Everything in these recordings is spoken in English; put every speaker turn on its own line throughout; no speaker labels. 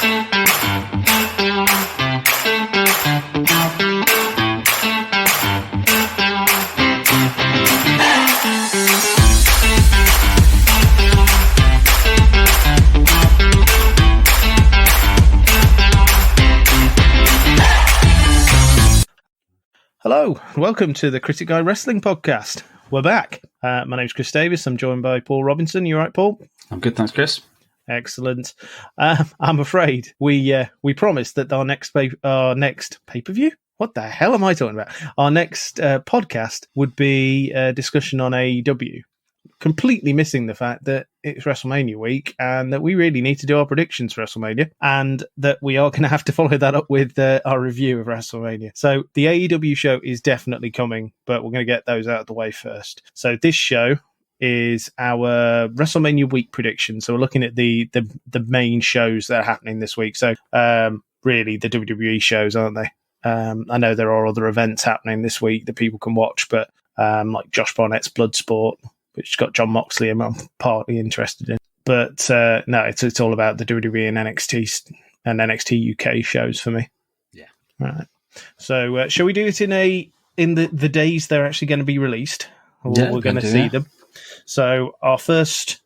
Hello, and welcome to the Critic Wrestling Podcast. We're back. My name's Chris Davis. I'm joined by Paul Robinson. You all right, Paul?
I'm good, thanks, Chris.
Excellent. I'm afraid we promised that our next pay-per-view? What the hell am I talking about? Our next podcast would be a discussion on AEW. Completely missing the fact that it's WrestleMania week and that we really need to do our predictions for WrestleMania, and that we are going to have to follow that up with our review of WrestleMania. So the AEW show is definitely coming, but we're going to get those out of the way first. So this show is our WrestleMania week prediction. So we're looking at the main shows that are happening this week. So really the WWE shows, aren't they? I know there are other events happening this week that people can watch, but like Josh Barnett's Bloodsport, which got John Moxley I'm partly interested in. But no, it's all about the WWE and NXT UK shows for me.
Yeah.
All right. So shall we do it in the days they're actually going to be released?
Yeah,
we're going to see them. So our first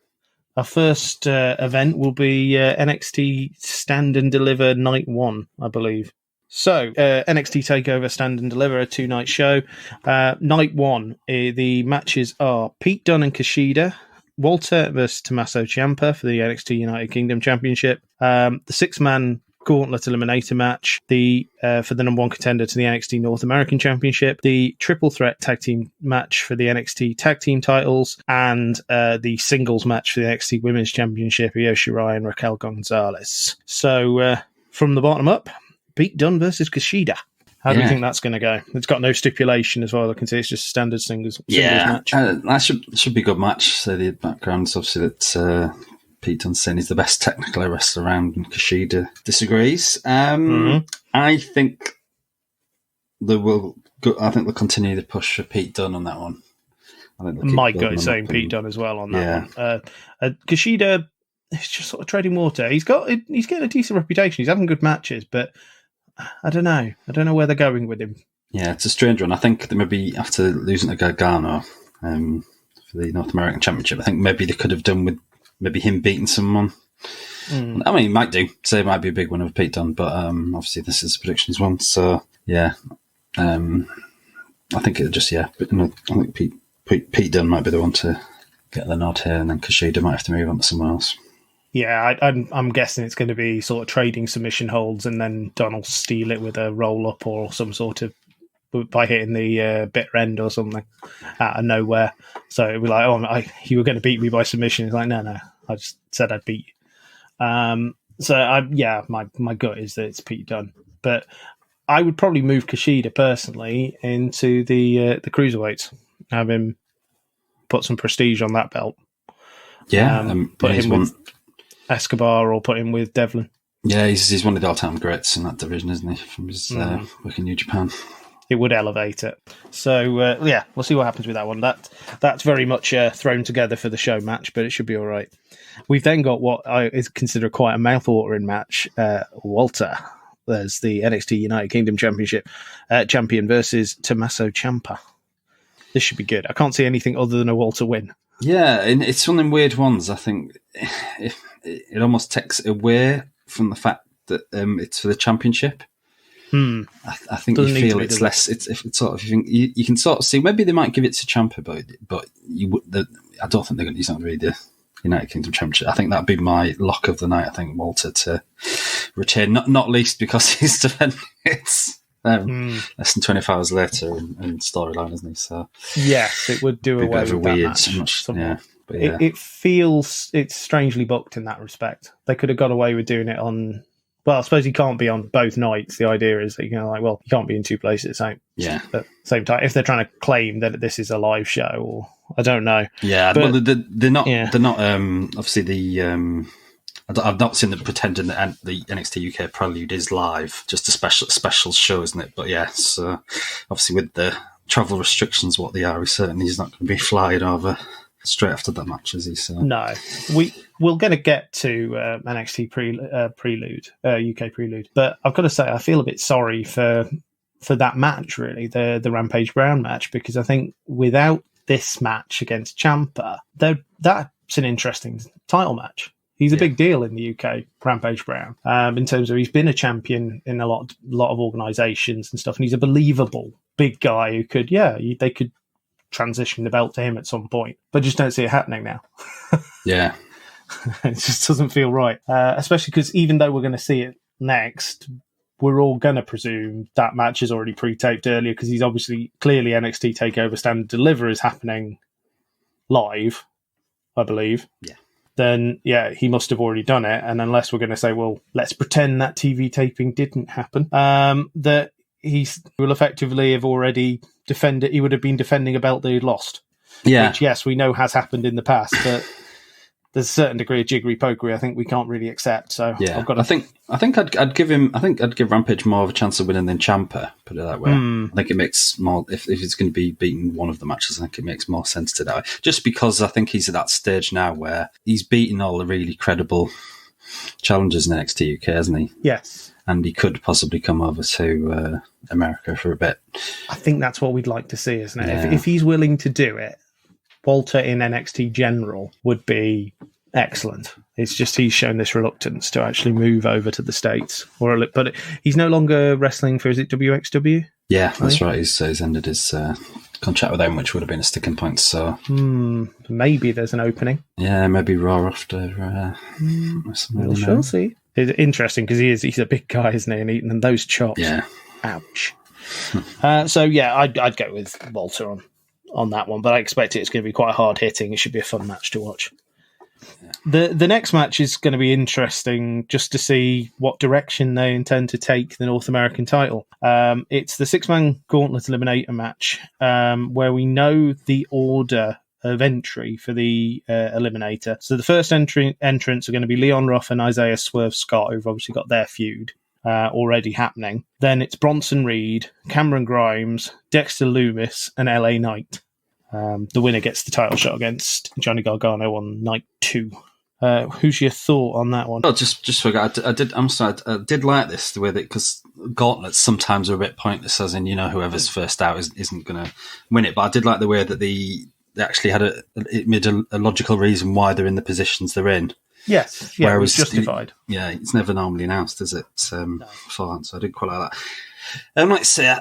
event will be NXT Stand and Deliver Night 1, I believe. So, NXT TakeOver Stand and Deliver, a 2-night show. Night 1, the matches are Pete Dunne and Kushida, Walter versus Tommaso Ciampa for the NXT United Kingdom Championship, the 6-man Gauntlet Eliminator match, for the number 1 contender to the NXT North American Championship, the Triple Threat Tag Team match for the NXT Tag Team titles, and the singles match for the NXT Women's Championship, Io Shirai and Raquel Gonzalez. So, from the bottom up, Pete Dunne versus Kushida. How do you think that's going to go? It's got no stipulation as well. I can see it's just a standard singles match.
That should be a good match. So the background is obviously that Pete Dunne's saying he's the best technical wrestler around, and Kushida disagrees. I think they'll continue to push for Pete Dunne on that one.
My gut is saying Pete Dunne as well on that one. Kushida, it's just sort of treading water. He's getting a decent reputation. He's having good matches, but I don't know. I don't know where they're going with him. Yeah,
it's a strange one. I think they maybe after losing to Gargano for the North American Championship, I think maybe they could have done with maybe him beating someone. I mean, he might do. Say it might be a big one of Pete Dunne, but obviously this is a predictions one. So yeah, I think it'll just I think Pete Dunne might be the one to get the nod here, and then Kushida might have to move on to someone else.
Yeah, I'm guessing it's going to be sort of trading submission holds, and then Dunne will steal it with a roll-up or some sort of, by hitting the bitter end or something out of nowhere. So it'll be like, you were going to beat me by submission. It's like, no, I just said I'd beat you. My gut is that it's Pete Dunne. But I would probably move Kushida personally into the cruiserweights. Have him put some prestige on that belt.
Yeah.
Put him with Escobar or put him with Devlin.
Yeah, he's one of the all-time greats in that division, isn't he? From his work in New Japan.
It would elevate it. So, we'll see what happens with that one. That's very much thrown together for the show match, but it should be all right. We've then got what is considered quite a mouth-watering match. Walter, there's the NXT United Kingdom Championship champion versus Tommaso Ciampa. This should be good. I can't see anything other than a Walter win.
Yeah, and it's one of them weird ones. I think it almost takes away from the fact that it's for the championship. I think you feel it's less. It's sort of you can sort of see maybe they might give it to Ciampa, but I don't think they're going to use that really the United Kingdom Championship. I think that'd be my lock of the night. I think Walter to retain, not least because he's defending it less than 24 hours later and storyline, isn't he? So
yes, it would do away with that match. It feels it's strangely booked in that respect. They could have got away with doing it on. Well, I suppose he can't be on both nights. The idea is that you can't be in two places at the same time. If they're trying to claim that this is a live show, or I don't know.
Yeah, but they're not. Yeah. They're not. Obviously, I've not seen them pretending that the NXT UK Prelude is live, just a special show, isn't it? But yes, obviously with the travel restrictions, what they are, he certainly is not going to be flying over straight after that match, is he? So
no, we're going to get to NXT Prelude, UK Prelude, but I've got to say I feel a bit sorry for that match, really, the Rampage Brown match, because I think without this match against Ciampa, that's an interesting title match. He's a big deal in the UK, Rampage Brown, in terms of he's been a champion in a lot of organisations and stuff, and he's a believable big guy who could, they could transition the belt to him at some point, but just don't see it happening now.
Yeah.
It just doesn't feel right, especially because even though we're going to see it next, we're all going to presume that match is already pre-taped earlier, because he's obviously clearly NXT TakeOver Stand and Deliver is happening live, I believe.
Yeah.
Then, he must have already done it. And unless we're going to say, well, let's pretend that TV taping didn't happen, that he will effectively have already defended, he would have been defending a belt that he'd lost.
Yeah.
Which, yes, we know has happened in the past, but there's a certain degree of jiggery-pokery I think we can't really accept. So
yeah, I think I'd give Rampage more of a chance of winning than Ciampa, put it that way. I think it makes more, if it's going to be beating one of the matches, I think it makes more sense to that way. Just because I think he's at that stage now where he's beaten all the really credible challengers in NXT UK, hasn't he?
Yes.
And he could possibly come over to America for a bit.
I think that's what we'd like to see, isn't it? Yeah. If he's willing to do it, Walter in NXT General would be excellent. It's just he's shown this reluctance to actually move over to the States, but he's no longer wrestling for, is it WXW?
Yeah, that's right. He's ended his contract with them, which would have been a sticking point. So
maybe there's an opening.
Yeah, maybe Raw after.
We'll shall see. It's interesting because he's a big guy, isn't he? And eating those chops.
Yeah.
Ouch. I'd go with Walter on that one, but I expect it's going to be quite hard hitting. It should be a fun match to watch. Yeah. The next match is going to be interesting just to see what direction they intend to take the North American title. It's the 6-man gauntlet eliminator match, where we know the order of entry for the eliminator. So the first entrants are going to be Leon Ruff and Isaiah Swerve Scott, who've obviously got their feud already happening. Then it's Bronson Reed, Cameron Grimes, Dexter Lumis, and LA Knight. The winner gets the title shot against Johnny Gargano on night 2. Who's your thought on that one?
Oh, just forgot. I did like this the way that, because gauntlets sometimes are a bit pointless, as in, whoever's first out isn't going to win it. But I did like the way that they actually had it made a logical reason why they're in the positions they're in.
Yes, yeah, it was justified.
It's never normally announced, is it? No. So I did quite like that. Like I say,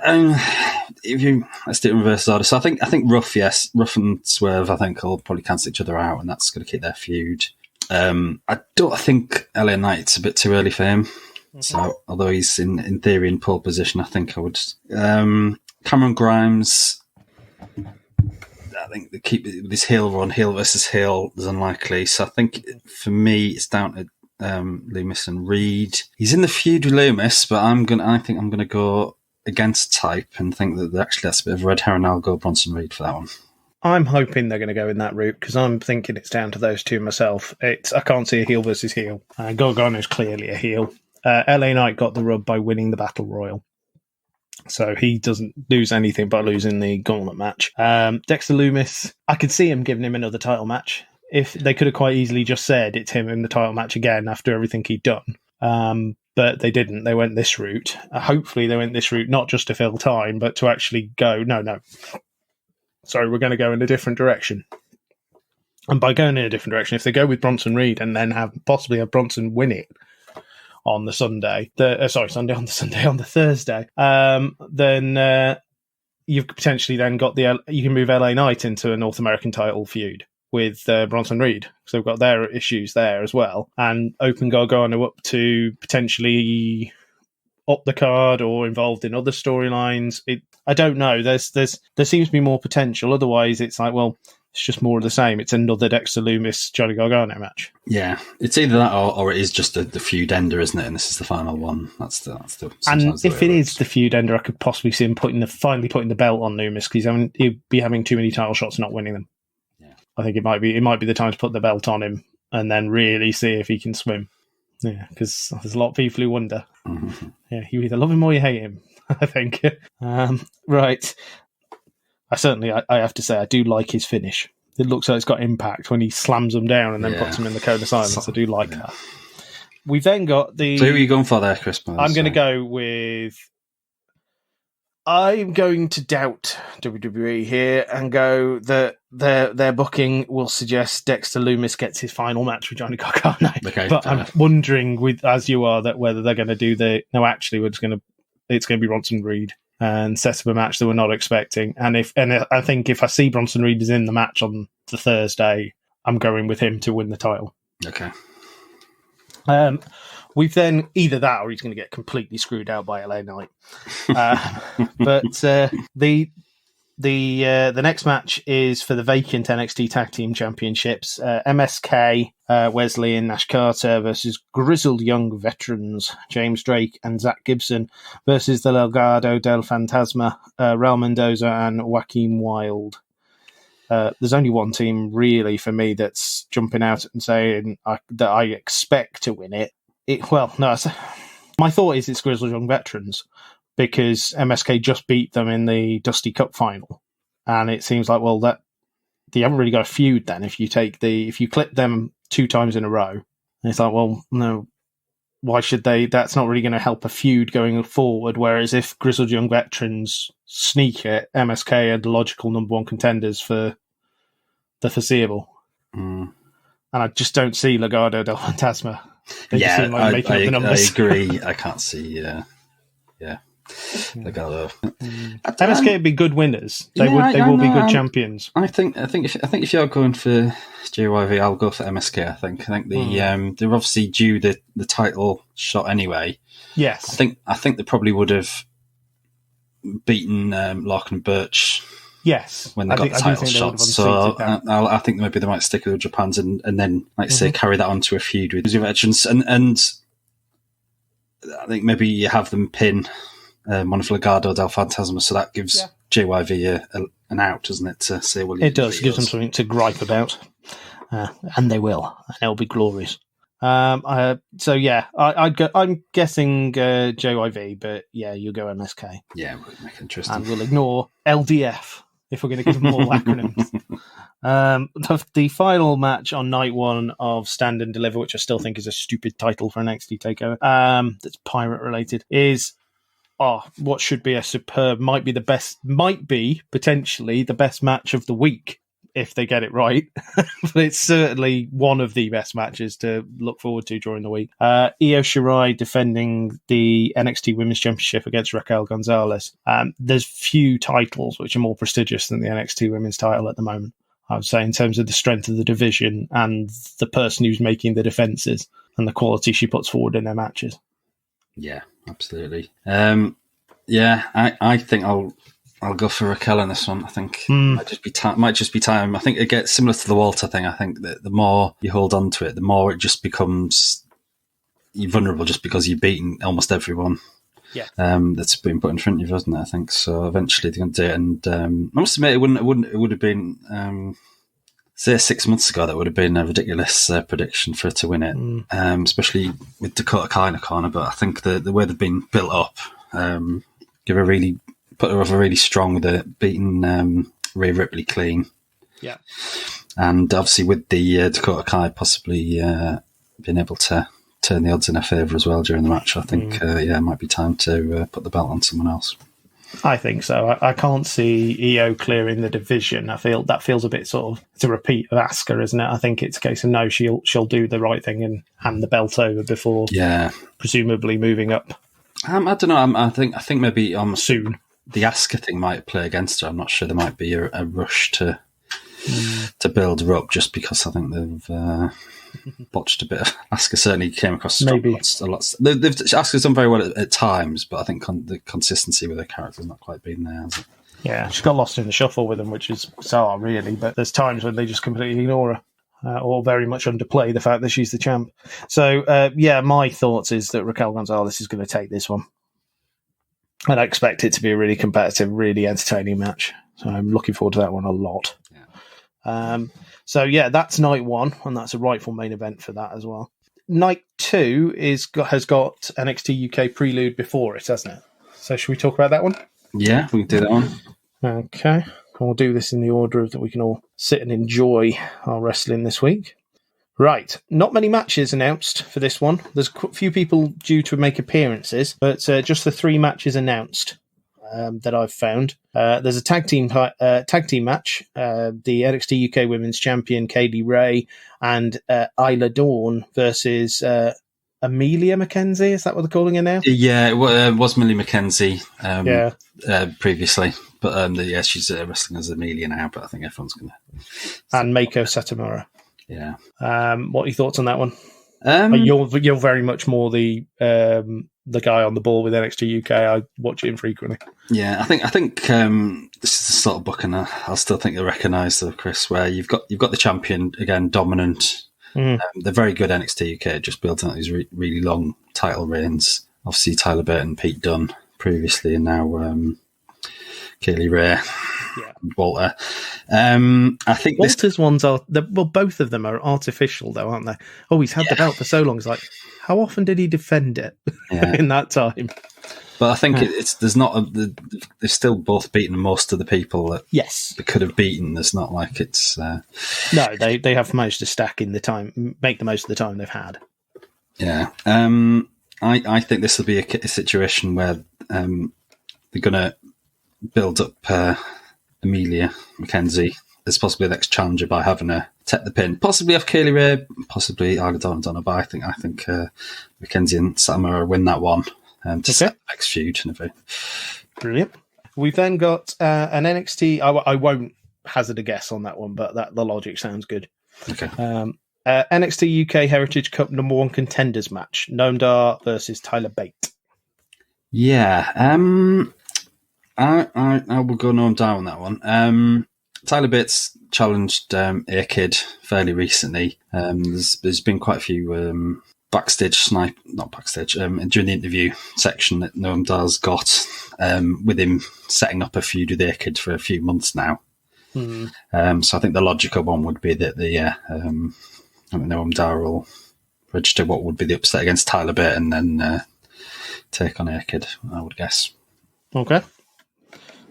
let's do it in reverse order. So I think Ruff and Swerve, I think, will probably cancel each other out, and that's going to keep their feud. I don't think LA Knight's a bit too early for him. Mm-hmm. So although he's in theory in pole position, I think I would. Cameron Grimes, I think they keep this heel run, heel versus heel, is unlikely. So I think for me, it's down to Loomis and Reed. He's in the feud with Loomis, but I think I'm gonna go against type and think that actually that's a bit of a red herring. I'll go Bronson Reed for that one.
I'm hoping they're going to go in that route because I'm thinking it's down to those two myself. I can't see a heel versus heel. Gargano's clearly a heel. LA Knight got the rub by winning the Battle Royal. So he doesn't lose anything by losing the gauntlet match. Dexter Lumis, I could see him giving him another title match. If they could have quite easily just said it's him in the title match again after everything he'd done. But they didn't. They went this route. Hopefully they went this route not just to fill time, but to actually go, no. Sorry, we're going to go in a different direction. And by going in a different direction, if they go with Bronson Reed and then possibly have Bronson win it on the Sunday, on the Thursday, then you've potentially then got you can move LA Knight into a North American title feud with Bronson Reed. So we've got their issues there as well, and open Gargano up to potentially up the card or involved in other storylines. I don't know. There seems to be more potential. Otherwise, it's like, well, it's just more of the same. It's another Dexter Lumis Johnny Gargano match. Yeah,
it's either that or it is just the feud ender, isn't it? And this is the final one. That's the.
And if it is the feud ender, I could possibly see him finally putting the belt on Lumis because he'd be having too many title shots, not winning them. Yeah, I think it might be the time to put the belt on him and then really see if he can swim. Yeah, because there's a lot of people who wonder. Mm-hmm. Yeah, you either love him or you hate him, I think. Right. I have to say, I do like his finish. it looks like it's got impact when he slams them down and then puts them in the cone of silence. I do like that. We've then got the...
So who are you going for there, Chris?
I'm going to go with... I'm going to doubt WWE here and go that their booking will suggest Dexter Lumis gets his final match with Johnny Gargano.
Okay,
but I'm wondering, as you are, that whether they're going to do it's going to be Bronson Reed and set up a match that we're not expecting. And I think if I see Bronson Reed is in the match on the Thursday, I'm going with him to win the title.
Okay.
We've then either that or he's going to get completely screwed out by LA Knight. But the next match is for the vacant NXT Tag Team Championships. MSK, Wesley and Nash Carter versus Grizzled Young Veterans, James Drake and Zach Gibson versus the Legado del Fantasma, Raul Mendoza and Joaquin Wilde. There's only one team really for me that's jumping out and saying that I expect to win it. My thought is it's Grizzled Young Veterans because MSK just beat them in the Dusty Cup final, and it seems like that they haven't really got a feud. Then if you clip them 2 times in a row, and it's like, well, no, why should they? That's not really going to help a feud going forward. Whereas if Grizzled Young Veterans sneak it, MSK are the logical number 1 contenders for the foreseeable. And I just don't see Legado del Fantasma. They just seem like making up the numbers.
I agree. I can't see. Legado.
MSK would be good winners. They will be good champions.
I think if you're going for JYV, I'll go for MSK. I think they're obviously due the title shot anyway.
Yes.
I think they probably would have beaten Larkin and Birch.
Yes,
when they got the title shot. So I think maybe they might stick with Japan's and then, like say, carry that on to a feud with the veterans. And I think maybe you have them pin one of Legado del Fantasma, so that gives JYV an out, doesn't it? To say, well,
it does. It gives them something to gripe about, and they will, and it'll be glorious. I'm guessing JYV, but you go MSK.
Yeah, we'll make it interesting,
and we'll ignore LDF. If we're going to give them all acronyms. The final match on night 1 of Stand and Deliver, which I still think is a stupid title for an NXT takeover, that's pirate related, is what should be a superb, might be potentially the best match of the week if they get it right. But it's certainly one of the best matches to look forward to during the week. Io Shirai defending the NXT Women's Championship against Raquel Gonzalez. There's few titles which are more prestigious than the NXT Women's title at the moment, I would say, in terms of the strength of the division and the person who's making the defences and the quality she puts forward in their matches.
Yeah, absolutely. I think I'll go for Raquel on this one. I think might just be time. I think it gets similar to the Walter thing. I think that the more you hold on to it, the more it just becomes you're vulnerable just because you've beaten almost everyone.
Yeah.
That's been put in front of you, hasn't it? I think so. Eventually they're going to do it, and I must admit, it would have been say 6 months ago. That would have been a ridiculous prediction for her to win it, especially with Dakota Kai in the corner. But I think the way they've been built up, put her over really strong with it, beating Rhea Ripley clean.
Yeah.
And obviously with the Dakota Kai possibly being able to turn the odds in her favour as well during the match, I think, it might be time to put the belt on someone else.
I think so. I can't see Io clearing the division. I feel that feels a bit sort of, it's a repeat of Asuka, isn't it? I think it's a case of no, she'll do the right thing and hand the belt over before presumably moving up.
I don't know. I think maybe
soon.
The Asuka thing might play against her. I'm not sure there might be a rush to build her up just because I think they've botched a bit. Asuka certainly came across maybe a lot. Asuka's done very well at times, but I think the consistency with her character has not quite been there, has it?
Yeah, she got lost in the shuffle with them, which is bizarre, really. But there's times when they just completely ignore her. Or very much underplay the fact that she's the champ. So, my thoughts is that Raquel Gonzalez is going to take this one. And I expect it to be a really competitive, really entertaining match. So I'm looking forward to that one a lot. Yeah. That's night 1, and that's a rightful main event for that as well. Night 2 has got NXT UK Prelude before it, hasn't it? So should we talk about that one?
Yeah, we can do that one.
Okay. we'll do this in the order of that we can all sit and enjoy our wrestling this week. Right, not many matches announced for this one. There's a few people due to make appearances, but just the 3 matches announced that I've found. There's a tag team match. The NXT UK Women's Champion Kaylee Ray and Isla Dawn versus Amelia McKenzie. Is that what they're calling her now?
Yeah, it was Millie McKenzie previously. But she's wrestling as Amelia now, but I think everyone's going to...
And Meiko Satomura.
Yeah.
What are your thoughts on that one? You're very much more the guy on the ball with NXT UK. I watch it infrequently. Yeah,
I think this is the sort of booking I'll still think you'll recognise, though, Chris, where you've got the champion again, dominant. They're very good NXT UK, just building out these really long title reigns. Obviously, Tyler Bate and Pete Dunne previously, and now Kaylee Ray. Yeah. Walter. I think
Walter's ones are both of them are artificial, though, aren't they? Oh, he's had the belt for so long. It's like, how often did he defend it in that time?
But I think they've still both beaten most of the people that they could have beaten. It's not like it's
no, they have managed to stack in the time, make the most of the time they've had.
Yeah, I think this will be a situation where they're going to build up Amelia McKenzie as possibly the next challenger by having her take the pin. Possibly have Kaylee Ray, possibly I don't know, but I think McKenzie and Satomura win that one to set the next feud.
Brilliant. We've then got an NXT. I won't hazard a guess on that one, but the logic sounds good.
Okay.
NXT UK Heritage Cup number 1 contenders match: Noam Dar versus Tyler Bate.
Yeah. I will go Noam Dar on that one. Tyler Bates challenged A-Kid fairly recently. There's been quite a few during the interview section that Noam Dar's got with him setting up a feud with A-Kid for a few months now. So I think the logical one would be that Noam Dar will register what would be the upset against Tyler Bate and then take on A-Kid, I would guess.
Okay.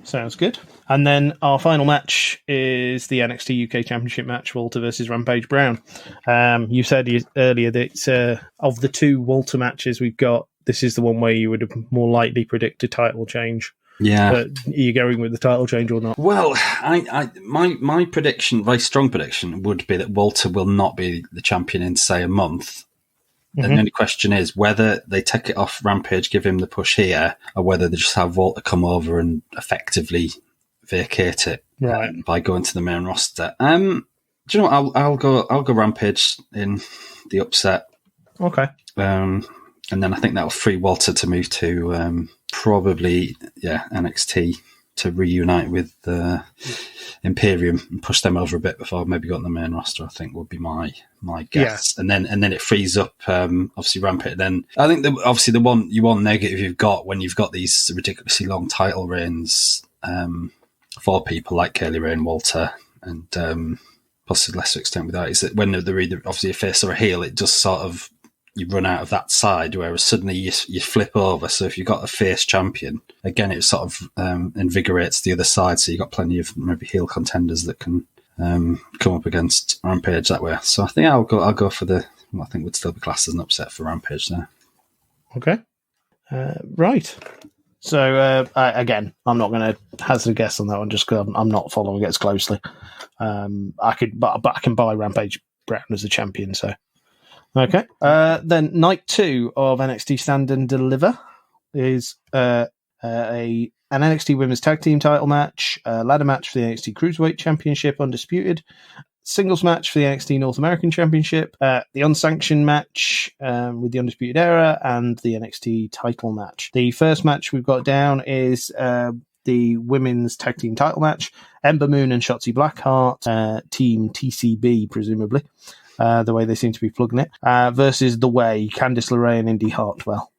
Sounds good. And then our final match is the NXT UK Championship match, Walter versus Rampage Brown. You said earlier that of the 2 Walter matches we've got, this is the one where you would have more likely predict a title change.
Yeah.
But are you going with the title change or not?
Well, my prediction, very strong prediction, would be that Walter will not be the champion in, say, a month. And the only question is whether they take it off Rampage, give him the push here, or whether they just have Walter come over and effectively vacate it by going to the main roster. Do you know what? I'll go Rampage in the upset.
Okay.
And then I think that'll free Walter to move to probably NXT to reunite with Imperium and push them over a bit before maybe going to the main roster, I think would be my guess. Yeah. And then it frees up obviously Rampage. Then I think the one negative you've got when you've got these ridiculously long title reigns for people like Kaylee Ray and Walter, and possibly lesser extent with that, is that when they're either obviously a face or a heel, it just sort of you run out of that side, whereas suddenly you flip over. So if you've got a face champion, again, it sort of invigorates the other side. So you've got plenty of maybe heel contenders that can come up against Rampage that way. So I think I'll go for I think would still be classed as an upset for Rampage there.
Okay. Right. So again, I'm not going to hazard a guess on that one just because I'm not following it as closely. I can buy Rampage Brown as a champion, so. Okay. Then night 2 of NXT Stand and Deliver is an NXT Women's Tag Team title match, a ladder match for the NXT Cruiserweight Championship Undisputed, singles match for the NXT North American Championship, the unsanctioned match with the Undisputed Era, and the NXT title match. The first match we've got down is the Women's Tag Team title match, Ember Moon and Shotzi Blackheart, Team TCB, presumably. The way they seem to be plugging it, versus The Way, Candice LeRae and Indy Hartwell.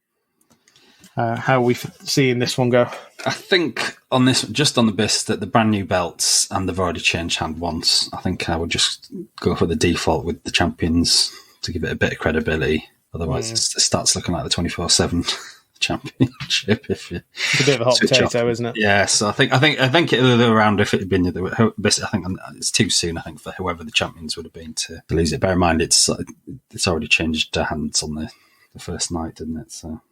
How are we seeing this one go?
I think on this, just on the basis that the brand new belts and they've already changed hand once, I think I would just go for the default with the champions to give it a bit of credibility. Otherwise, it starts looking like the 24/7 Championship. If you
it's a bit of a hot potato, isn't it?
Yeah, so I think around if it had been, I think it's too soon. I think for whoever the champions would have been to lose it. Bear in mind, it's already changed hands on the first night, didn't it? So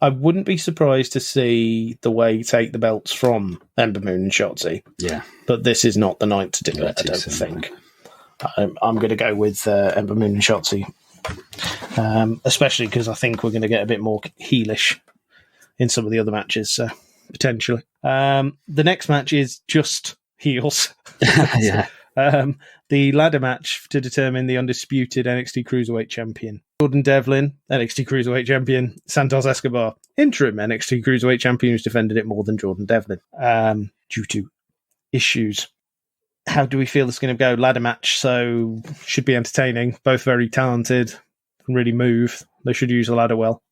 I wouldn't be surprised to see the way take the belts from Ember Moon and Shotzi.
Yeah,
but this is not the night to do it. I don't think. I'm going to go with Ember Moon and Shotzi. Especially because I think we're going to get a bit more heelish in some of the other matches, potentially. The next match is just heels.
Yeah.
The ladder match to determine the undisputed NXT Cruiserweight Champion. Jordan Devlin, NXT Cruiserweight Champion. Santos Escobar, interim NXT Cruiserweight Champion, who's defended it more than Jordan Devlin due to issues. How do we feel this is going to go? Ladder match, so should be entertaining. Both very talented, can really move. They should use the ladder well.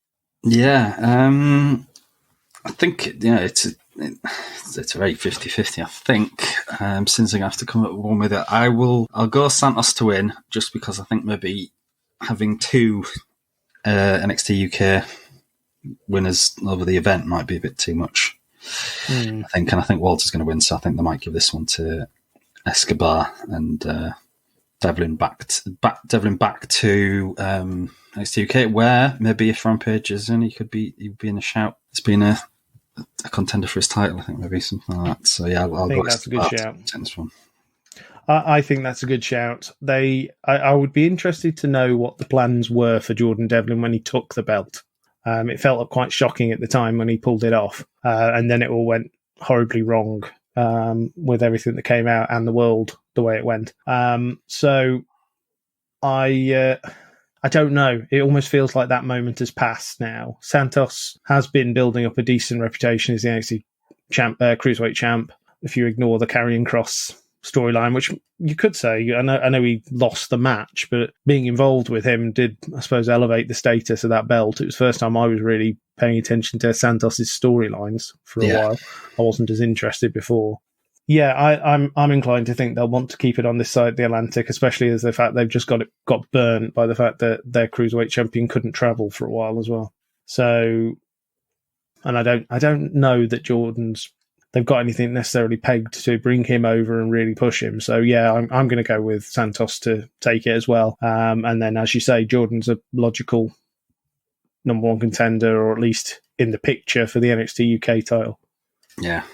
Yeah,
I think it's a very 50-50. I think since I have to come up with one with it, I'll go Santos to win just because I think maybe having two NXT UK winners over the event might be a bit too much. I think Walter's going to win, so I think they might give this one to Escobar and Devlin back to NXT UK, where maybe if Rampage is in, he'd be in a shout. It's been a contender for his title, I think, maybe something like that. So yeah, I'll go
that's a good shout.
One.
I think that's a good shout. I would be interested to know what the plans were for Jordan Devlin when he took the belt. It felt quite shocking at the time when he pulled it off, and then it all went horribly wrong with everything that came out and the world the way it went. So I don't know. It almost feels like that moment has passed now. Santos has been building up a decent reputation as the NXT Cruiserweight champ. If you ignore the Karrion Kross storyline, which you could say, I know he lost the match, but being involved with him did, I suppose, elevate the status of that belt. It was the first time I was really paying attention to Santos's storylines for a while. I wasn't as interested before. Yeah, I'm inclined to think they'll want to keep it on this side of the Atlantic, especially as the fact they've just got burnt by the fact that their cruiserweight champion couldn't travel for a while as well. So, and I don't know that they've got anything necessarily pegged to bring him over and really push him. So yeah, I'm going to go with Santos to take it as well. And then, as you say, Jordan's a logical number one contender, or at least in the picture for the NXT UK title.
Yeah.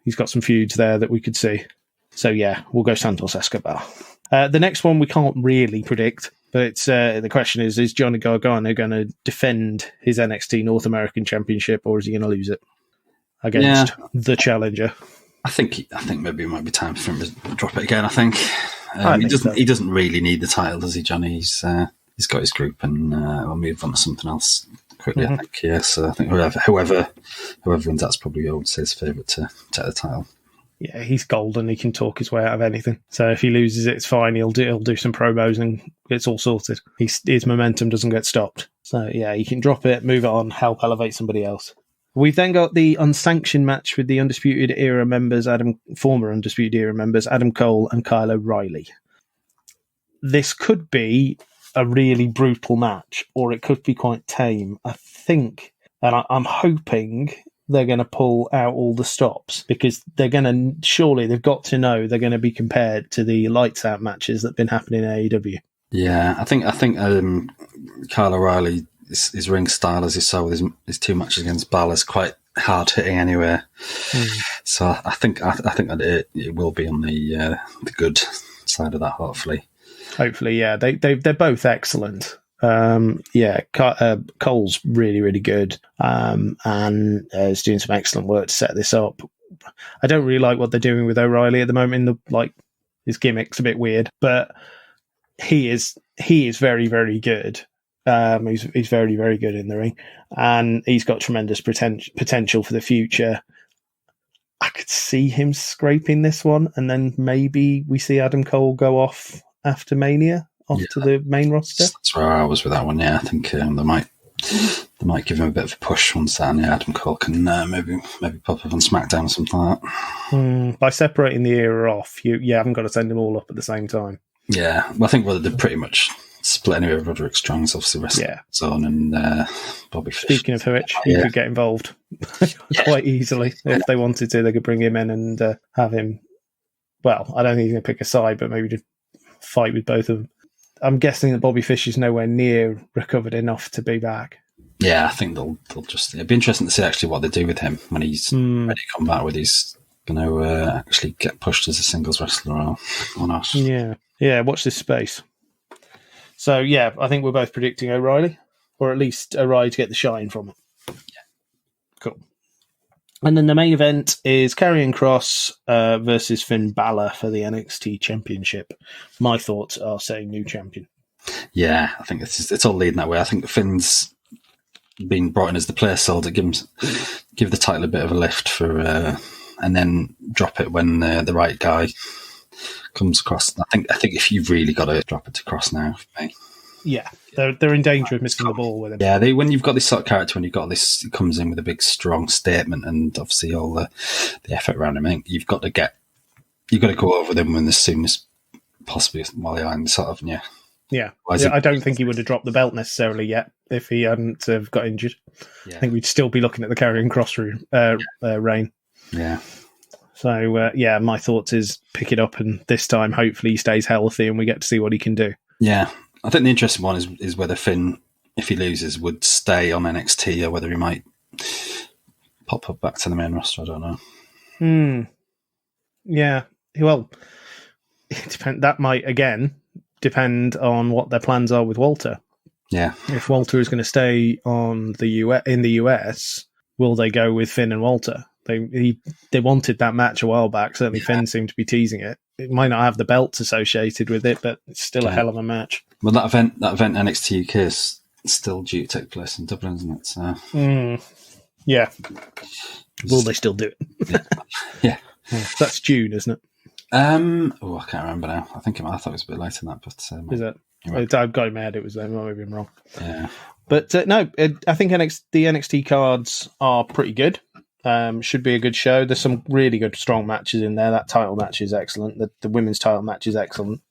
He's got some feuds there that we could see. So yeah, we'll go Santos Escobar. The next one we can't really predict, but it's the question is Johnny Gargano going to defend his NXT North American Championship, or is he going to lose it against the challenger? I think
maybe it might be time for him to drop it again. I think he doesn't really need the title, does he, Johnny? He's got his group, and we'll move on to something else quickly. I think so. I think whoever wins, that's probably, I would say, his favourite to take the title.
Yeah, he's golden. He can talk his way out of anything. So if he loses it, it's fine. He'll do some promos and it's all sorted. His momentum doesn't get stopped. So yeah, he can drop it, move it on, help elevate somebody else. We've then got the unsanctioned match with the Undisputed Era members, former Undisputed Era members, Adam Cole and Kyle O'Reilly. This could be a really brutal match, or it could be quite tame. I think, and I'm hoping they're going to pull out all the stops, because they've got to know they're going to be compared to the lights out matches that have been happening in AEW.
Yeah, I think Kyle O'Reilly, his ring style, as you saw with his two matches against Balor, is quite hard hitting anyway. So I think that it will be on the good side of that, hopefully.
Hopefully, yeah. They're both excellent. Cole's really, really good, and is doing some excellent work to set this up. I don't really like what they're doing with O'Reilly at the moment. His gimmick's a bit weird, but he is very, very good. He's very, very good in the ring, and he's got tremendous potential for the future. I could see him scraping this one, and then maybe we see Adam Cole go off after Mania, to the main roster. That's
where I was with that one. Yeah, I think they might give him a bit of a push once Adam Cole can maybe pop up on SmackDown or something like that.
By separating the era off, you haven't got to send them all up at the same time.
Yeah, well, I think they've pretty much split anyway. Roderick Strong's obviously wrestling zone, and Bobby Fish.
Speaking of which, he could get involved quite easily if they wanted to. They could bring him in and have him. Well, I don't think he's going to pick a side, but maybe just fight with both of them. I'm guessing that Bobby Fish is nowhere near recovered enough to be back.
Yeah, I think they'll just. It'd be interesting to see actually what they do with him when he's ready to come back. Whether he's going to actually get pushed as a singles wrestler or not.
Yeah. Watch this space. So yeah, I think we're both predicting O'Reilly, or at least O'Reilly to get the shine from it. Yeah, cool. And then the main event is Karrion Kross versus Finn Balor for the NXT Championship. My thoughts are saying new champion.
Yeah, I think it's all leading that way. I think Finn's been brought in as the placeholder to give the title a bit of a lift for, and then drop it when the right guy comes across. I think if you've really got to drop it to Kross now for me.
Yeah, they're in danger of missing the ball with him.
Yeah, when you've got this sort of character, when you've got this, it comes in with a big, strong statement, and obviously all the effort around him. I think you've got to go over them as soon as possibly while you're in sort of
Yeah, I don't think he would have dropped the belt necessarily yet if he hadn't have got injured. Yeah. I think we'd still be looking at the Karrion Kross reign.
Yeah.
So, my thoughts is pick it up, and this time hopefully he stays healthy and we get to see what he can do.
Yeah. I think the interesting one is whether Finn, if he loses, would stay on NXT or whether he might pop up back to the main roster. I don't know.
Yeah. Well, that might, again, depend on what their plans are with Walter.
Yeah.
If Walter is going to stay in the US, will they go with Finn and Walter? They wanted that match a while back. Certainly Finn seemed to be teasing it. It might not have the belts associated with it, but it's still a hell of a match.
Well, that event NXT UK is still due to take place in Dublin, isn't it? So.
Yeah. Will they still do it?
Yeah.
That's June, isn't it?
I can't remember now. I thought it was a bit later than that, but
is it? Right. I've got mad. It was then. Maybe I'm wrong.
Yeah,
but no. I think the NXT cards are pretty good. Should be a good show. There's some really good, strong matches in there. That title match is excellent. The women's title match is excellent.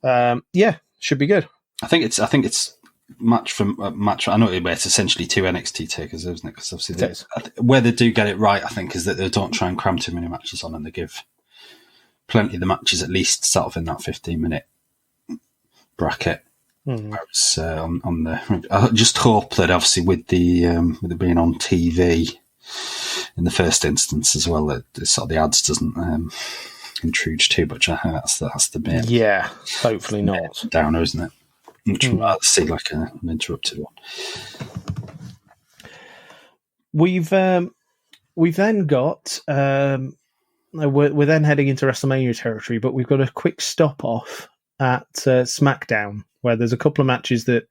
Should be good.
I think it's match from match. I know it's essentially two NXT takers, isn't it? Because obviously, where they do get it right, I think, is that they don't try and cram too many matches on, and they give plenty of the matches at least sort of in that 15-minute bracket. Whereas on the, I just hope that obviously with it being on TV in the first instance as well, that sort of the ads doesn't intrude too much. I think that's the bit.
Yeah, hopefully not.
Downer, isn't it? Much rather see like an interrupted one.
We've then got. We're then heading into WrestleMania territory, but we've got a quick stop off at SmackDown, where there's a couple of matches that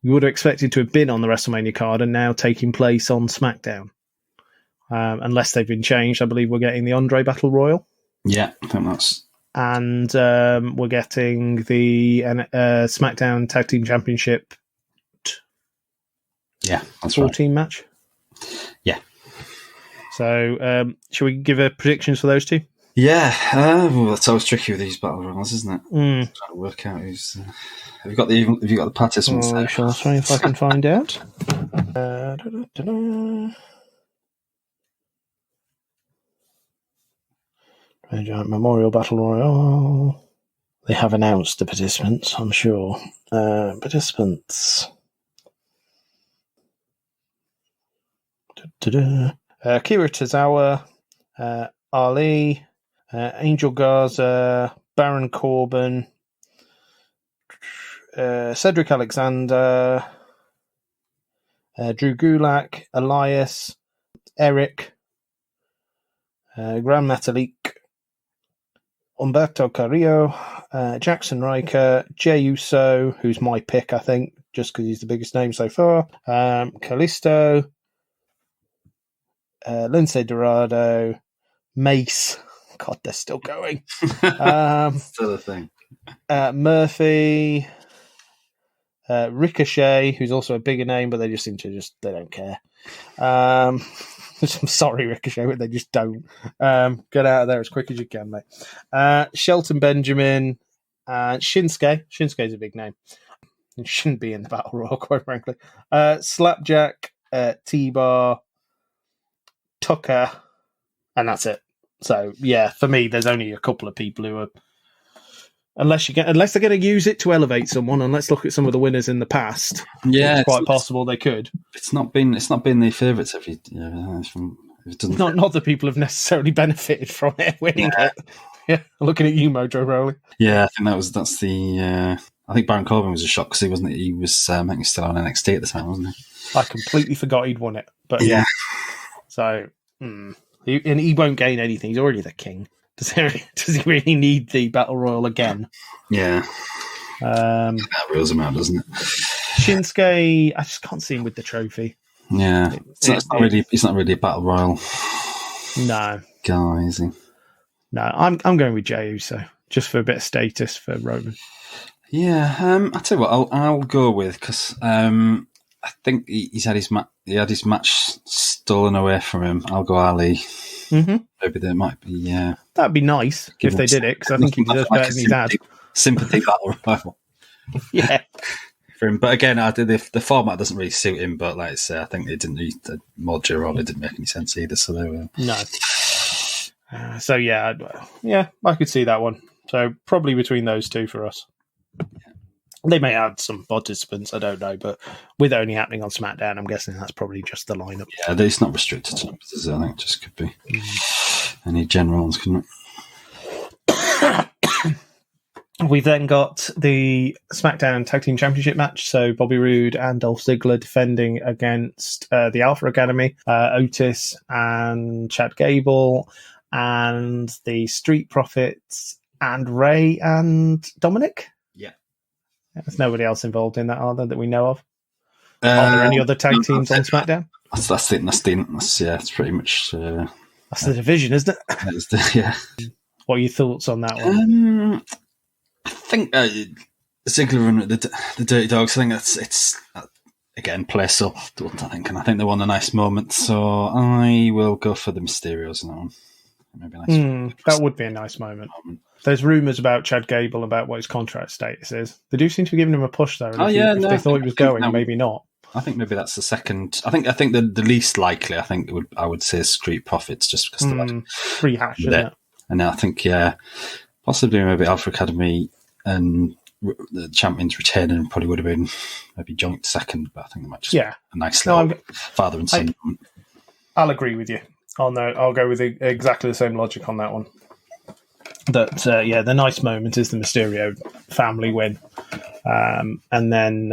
we would have expected to have been on the WrestleMania card and now taking place on SmackDown. Unless they've been changed, I believe we're getting the Andre Battle Royal.
Yeah, I think that's...
And we're getting the SmackDown Tag Team Championship.
Yeah, that's
14 match.
Yeah.
So, shall we give predictions for those two?
Yeah, that's always tricky with these battle royals, isn't it? Trying to work out who's. Have you got the participants?
I shall see if I can find out. Giant Memorial Battle Royal. They have announced the participants, I'm sure. Participants. Kira Tozawa, Ali, Angel Garza, Baron Corbin, Cedric Alexander, Drew Gulak, Elias, Eric, Gran Metalik, Humberto Carrillo, Jackson Riker, Jey Uso, who's my pick, I think, just because he's the biggest name so far, Kalisto, Lindsay Dorado, Mace. God, they're still going.
Still a thing.
Murphy, Ricochet, who's also a bigger name, but they just seem to they don't care. I'm sorry, Ricochet, but they just don't. Get out of there as quick as you can, mate. Shelton Benjamin, and Shinsuke. Shinsuke's a big name. It shouldn't be in the Battle Royal, quite frankly. Slapjack, T-Bar, Tucker, and that's it. So, yeah, for me, there's only a couple of people who are... Unless they're going to use it to elevate someone, and let's look at some of the winners in the past.
Yeah,
it's quite possible they could.
It's not been the favourites every.
Not that people have necessarily benefited from it winning it. Yeah, looking at you, Mojo Rowley.
Yeah, I think that's the. I think Baron Corbin was a shock because he was I think he's still on NXT at the time, wasn't he?
I completely forgot he'd won it, but yeah. So, he won't gain anything. He's already the king. Does he really need the Battle Royal again?
Yeah. That rules him out, doesn't it?
Shinsuke, I just can't see him with the trophy.
Yeah. He's not really a Battle Royal.
No.
Guy, is he?
No, I'm going with Jey Uso, just for a bit of status for Roman.
Yeah, I'll tell you what, I'll go with, because I think he had his match stolen away from him. I'll go Ali.
Mm-hmm.
Maybe there might be. Yeah,
that'd be nice if they did it, because I think he deserves better than his dad.
Sympathy Battle Royal.
Yeah,
for him. But again, the format doesn't really suit him. But like I say, I think it didn't. The Mojo Roll, it didn't make any sense either. So they were
no. So yeah, I could see that one. So probably between those two for us. They may add some participants, I don't know, but with it only happening on SmackDown, I'm guessing that's probably just the lineup.
Yeah, it's not restricted to numbers, is it? I think it just could be any general ones, couldn't
it? We've then got the SmackDown Tag Team Championship match, so Bobby Roode and Dolph Ziggler defending against the Alpha Academy, Otis and Chad Gable, and the Street Profits, and Ray and Dominic. There's nobody else involved in that, are there, that we know of? Are there any other tag teams on SmackDown?
That's pretty much...
that's the division, isn't it?
Yeah.
What are your thoughts on that one?
I think Ziggler and the Dirty Dogs, I think it's again, play soft, I think, and I think they won a nice moment, so I will go for the Mysterios in that one. Maybe nice
that would be a nice moment. There's rumours about Chad Gable about what his contract status is. They do seem to be giving him a push, though. If they thought he was going, maybe not.
I think maybe that's the second. I think the least likely. I would say Street Profits, just because they're
rehash, isn't it?
And I think possibly maybe Alpha Academy and the champions retaining probably would have been maybe joint second, but I think they might just be a nice little father and son.
I'll agree with you on that. I'll go with exactly the same logic on that one. That the nice moment is the Mysterio family win, and then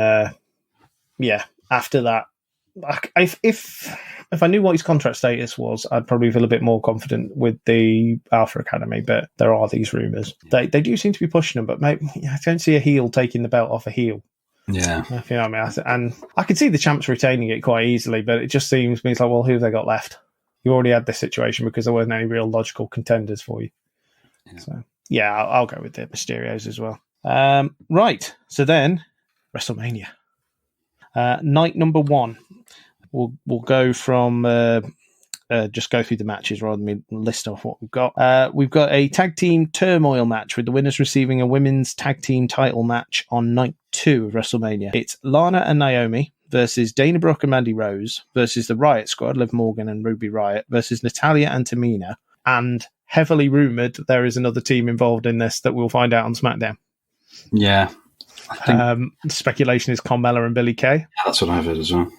after that, if I knew what his contract status was, I'd probably feel a bit more confident with the Alpha Academy. But there are these rumours. They do seem to be pushing him, but maybe I don't see a heel taking the belt off a heel.
Yeah,
if you know what I mean. And I could see the champs retaining it quite easily, but it just seems to me like, well, who have they got left? You already had this situation because there weren't any real logical contenders for you. Yeah. So, I'll go with the Mysterios as well. Right. So then, WrestleMania. Night number 1. We'll go from... just go through the matches rather than me list off what we've got. We've got a tag team turmoil match with the winners receiving a women's tag team title match on night 2 of WrestleMania. It's Lana and Naomi versus Dana Brooke and Mandy Rose versus the Riot Squad, Liv Morgan and Ruby Riott, versus Natalya and Tamina. And heavily rumoured there is another team involved in this that we'll find out on SmackDown.
Yeah. I think,
speculation is Carmella and Billie Kay.
That's what I've heard as well.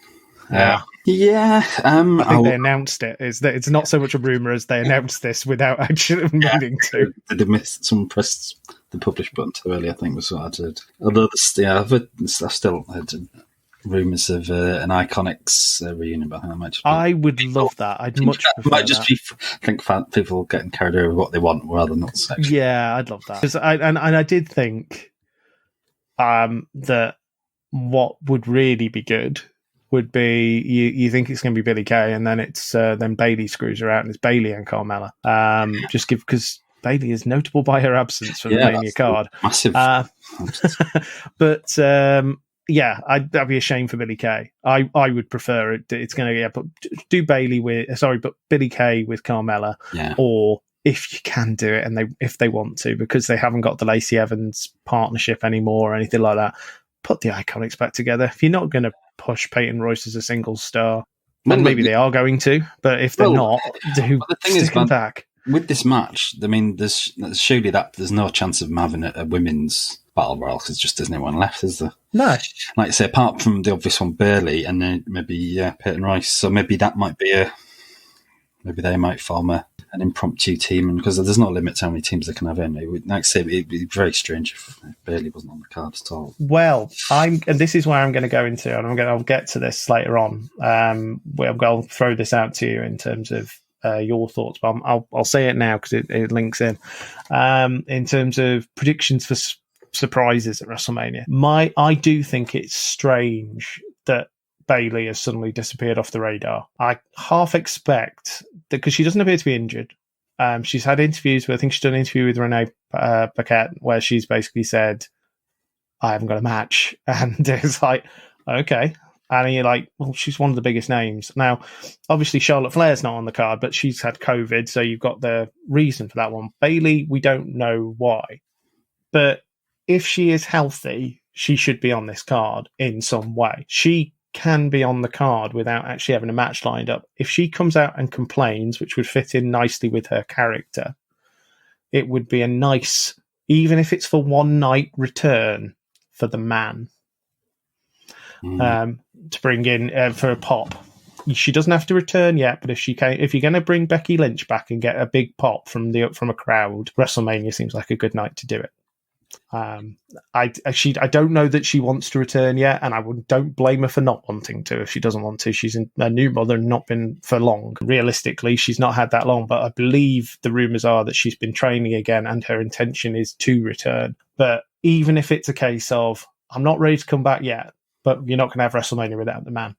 Yeah.
Yeah.
I think they announced it. It's not so much a rumour as they announced this without actually needing to.
They missed some press the publish button too early, I think, was what I did. Although, I've still heard rumours of an Iconics reunion, but
I would love that. I'd much prefer
might just be, I think, people getting carried away with what they want rather than not sex.
Yeah, I'd love that. I did think that what would really be good would be you think it's going to be Billie Kay, and then it's then Bayley screws her out, and it's Bayley and Carmella. Because Bayley is notable by her absence from the Mania card.
Massive.
But that'd be a shame for Billie Kay. I would prefer it. It's going to but do Bayley but Billie Kay with Carmella, or if you can do it, and if they want to, because they haven't got the Lacey Evans partnership anymore or anything like that. put the Iconics back together. If you're not going to push Peyton Royce as a single star, and maybe they are going to, but if they're not, stick them back.
With this match, I mean, there's surely that there's no chance of them having a women's battle royal because just there's no one left, is there?
No.
Like I say, apart from the obvious one, Bayley, and then maybe Peyton Royce. So maybe that might be maybe they might form an impromptu team, and because there's no limit to how many teams they can have in. Like I say, it'd be very strange if Bayley wasn't on the card at all.
Well, and this is where I'm going to go into, and I'll get to this later on. I'll throw this out to you in terms of your thoughts, but I'll say it now because it links in. In terms of predictions for surprises at WrestleMania, I do think it's strange that Bayley has suddenly disappeared off the radar. I half expect that because she doesn't appear to be injured. She's had interviews. I think she's done an interview with Renee Paquette where she's basically said, "I haven't got a match," and it's like, okay. And you're like, well, she's one of the biggest names. Now, obviously, Charlotte Flair's not on the card, but she's had COVID, so you've got the reason for that one. Bayley, we don't know why. But if she is healthy, she should be on this card in some way. She can be on the card without actually having a match lined up. If she comes out and complains, which would fit in nicely with her character, it would be a nice, even if it's for one night, return for the man. To bring in for a pop. She doesn't have to return yet, but if you're going to bring Becky Lynch back and get a big pop from a crowd, WrestleMania seems like a good night to do it. I don't know that she wants to return yet, and don't blame her for not wanting to. If she doesn't want to, she's a new mother and not been for long. Realistically, she's not had that long, but I believe the rumors are that she's been training again, and her intention is to return. But even if it's a case of I'm not ready to come back yet, but you're not going to have WrestleMania without the man.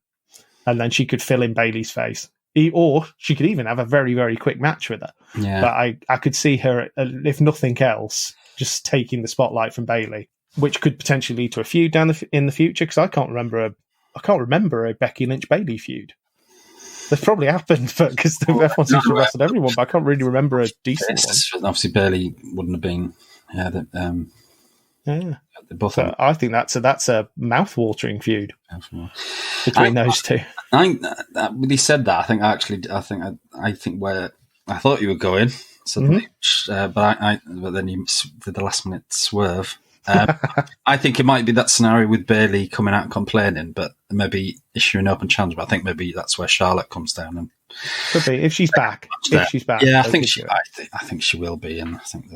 And then she could fill in Bayley's face. Or she could even have a very, very quick match with her. Yeah. But I could see her, if nothing else, just taking the spotlight from Bayley, which could potentially lead to a feud in the future, because I can't remember a Becky Lynch-Bayley feud. They've probably happened, but because everyone seems to have wrestled everyone, but I can't really remember a decent one.
Obviously, Bayley wouldn't have been...
Yeah. So I think that's a mouth-watering feud between those two.
When he said that, I think where I thought you were going suddenly, but then you did the last-minute swerve. I think it might be that scenario with Bayley coming out and complaining, but maybe issuing an open challenge. But I think maybe that's where Charlotte comes down and
could be if she's back.
Yeah, I think she will be, and I think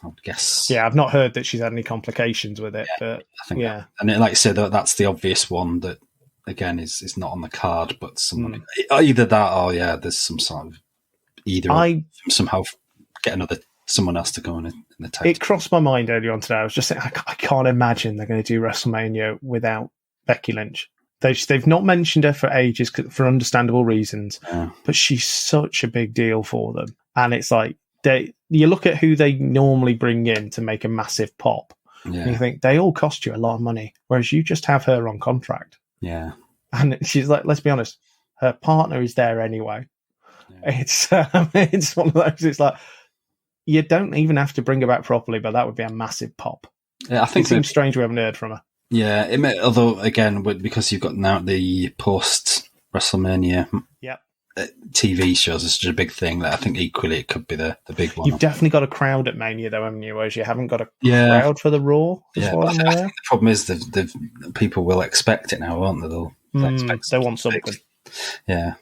I would guess.
Yeah, I've not heard that she's had any complications with it, but
I think and like I said, that's the obvious one that again is not on the card, but someone either that or there's some sort of somehow get someone else to go in the tag.
It crossed my mind earlier on today. I was just saying, I can't imagine they're going to do WrestleMania without Becky Lynch. They've not mentioned her for ages for understandable reasons, but she's such a big deal for them, and it's like. You look at who they normally bring in to make a massive pop, and you think they all cost you a lot of money, whereas you just have her on contract.
Yeah.
And she's like, let's be honest, her partner is there anyway. Yeah. It's one of those, it's like, you don't even have to bring her back properly, but that would be a massive pop.
Yeah, I think
it seems strange we haven't heard from her.
Yeah, although, again, because you've got now the post-WrestleMania TV shows is such a big thing that I think equally it could be the big one.
You've definitely got a crowd at Mania though, haven't you? Whereas you haven't got a crowd for the Raw.
I think the problem is the people will expect it now, won't they?
They want something.
Yeah,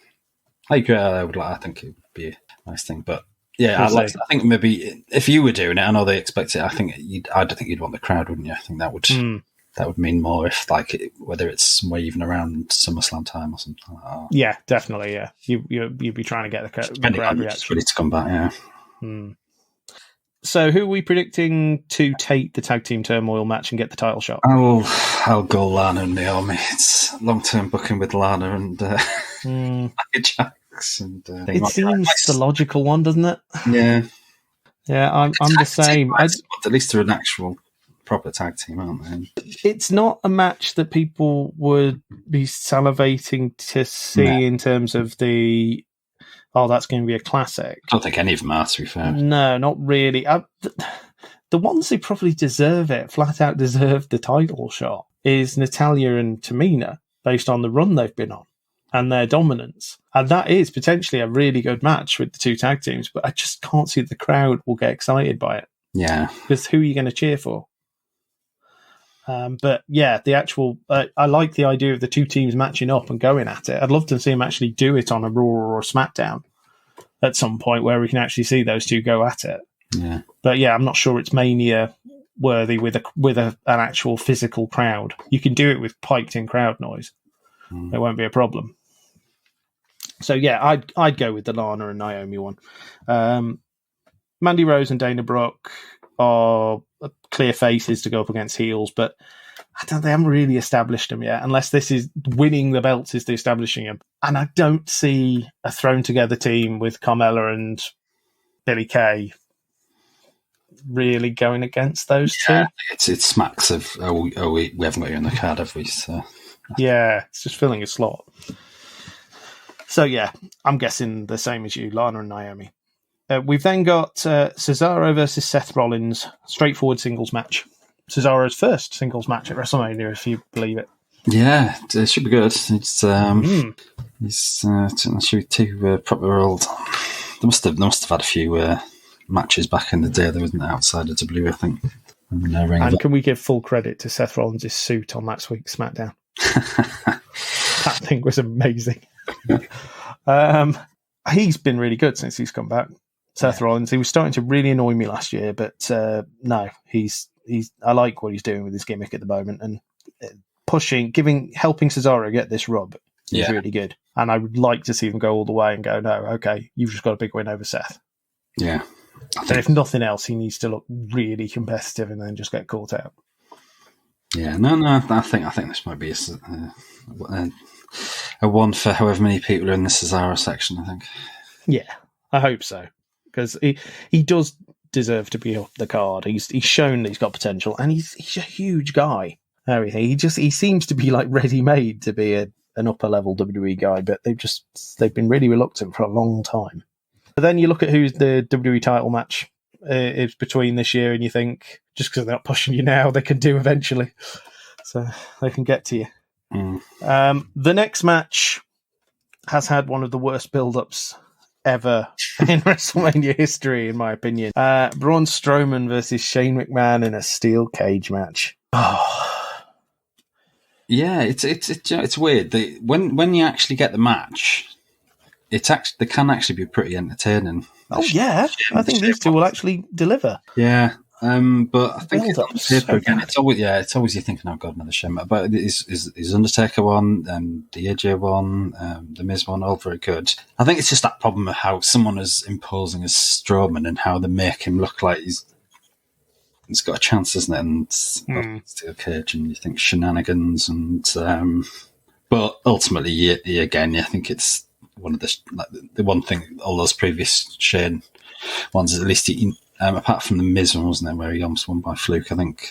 I agree. I think it would be a nice thing, but I think maybe if you were doing it, I know they expect it. I think I don't think you'd want the crowd, wouldn't you? I think that would. That would mean more if, whether it's somewhere even around SummerSlam time or something like that.
Yeah, definitely, yeah. You'd be trying to get the crowd reaction.
Ready to come back,
So who are we predicting to take the tag team turmoil match and get the title shot?
I'll go Lana and Naomi. It's long-term booking with Lana and Nia Jax.
It seems the logical one, doesn't it?
Yeah.
Yeah, I'm the same.
At least they're an actual... proper tag team, aren't they?
It's not a match that people would be salivating to see in terms of that's going to be a classic.
I don't think any of them are, to be fair.
No, not really. The ones who probably deserve it, flat out deserve the title shot. is Natalya and Tamina, based on the run they've been on and their dominance. And that is potentially a really good match with the two tag teams, but I just can't see the crowd will get excited by it.
Yeah.
Because who are you going to cheer for? But yeah, the actual, I like the idea of the two teams matching up and going at it. I'd love to see them actually do it on a Raw or a SmackDown at some point where we can actually see those two go at it.
Yeah.
But yeah, I'm not sure it's Mania worthy with an actual physical crowd. You can do it with piped in crowd noise. There won't be a problem. So yeah, I'd go with the Lana and Naomi one. Mandy Rose and Dana Brooke are clear faces to go up against heels, but they haven't really established them yet, unless this is winning the belts is the establishing them. And I don't see a thrown together team with Carmella and Billie Kay really going against those two.
It smacks of, we haven't got you on the card, have we? So
yeah, it's just filling a slot. So yeah, I'm guessing the same as you, Lana and Naomi. We've then got Cesaro versus Seth Rollins, straightforward singles match. Cesaro's first singles match at WrestleMania, if you believe it.
Yeah, it should be good. It's should be two proper old. They must have had a few matches back in the day. There wasn't outside of W, I think.
And can we give full credit to Seth Rollins' suit on last week's SmackDown? That thing was amazing. He's been really good since he's come back. Seth Rollins. He was starting to really annoy me last year, but no, he's. I like what he's doing with his gimmick at the moment, and helping Cesaro get this rub is really good. And I would like to see them go all the way and go, no, okay, you've just got a big win over Seth.
Yeah.
And if nothing else, he needs to look really competitive and then just get caught out.
Yeah, no. I think this might be a one for however many people are in the Cesaro section. I think. Yeah,
I hope so, because he does deserve to be up the card. He's shown that he's got potential, and he's a huge guy. Everything he seems to be like ready made to be an upper level WWE guy, but they've been really reluctant for a long time. But then you look at who's the WWE title match is between this year, and you think just because they're not pushing you now, they can do eventually, so they can get to you. The next match has had one of the worst build-ups ever in WrestleMania history, in my opinion. Braun Strowman versus Shane McMahon in a steel cage match.
Yeah, it's weird. When you actually get the match, they can actually be pretty entertaining.
Oh yeah, I think these two will actually deliver.
Yeah. But I think it's always you're thinking, oh god, another Shane. But is Undertaker one, the AJ one, the Miz one, all very good. I think it's just that problem of how someone as imposing as Strowman and how they make him look like he's got a chance, isn't it? And steel cage, and you think shenanigans, and but ultimately, again, I think it's one of the one thing all those previous Shane ones, at least he. Apart from the Miz one, wasn't it, where he almost won by fluke? I think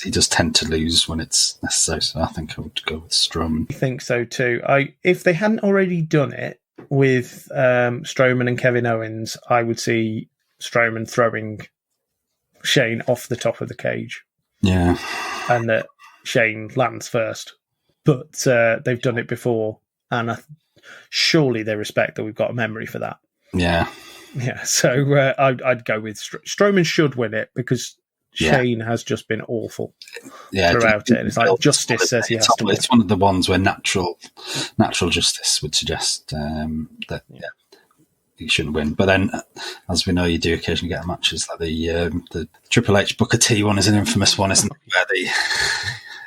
he does tend to lose when it's necessary. So I think I would go with Strowman.
I think so too. If they hadn't already done it with Strowman and Kevin Owens, I would see Strowman throwing Shane off the top of the cage.
Yeah,
and that Shane lands first. But they've done it before, and surely they respect that we've got a memory for that.
Yeah.
Yeah, so I'd go with Strowman should win it because Shane has just been awful throughout it. And it's like justice says he has to win.
It's one of the ones where natural justice would suggest that he shouldn't win. But then, as we know, you do occasionally get matches like the Triple H Booker T one is an infamous one, isn't it? Where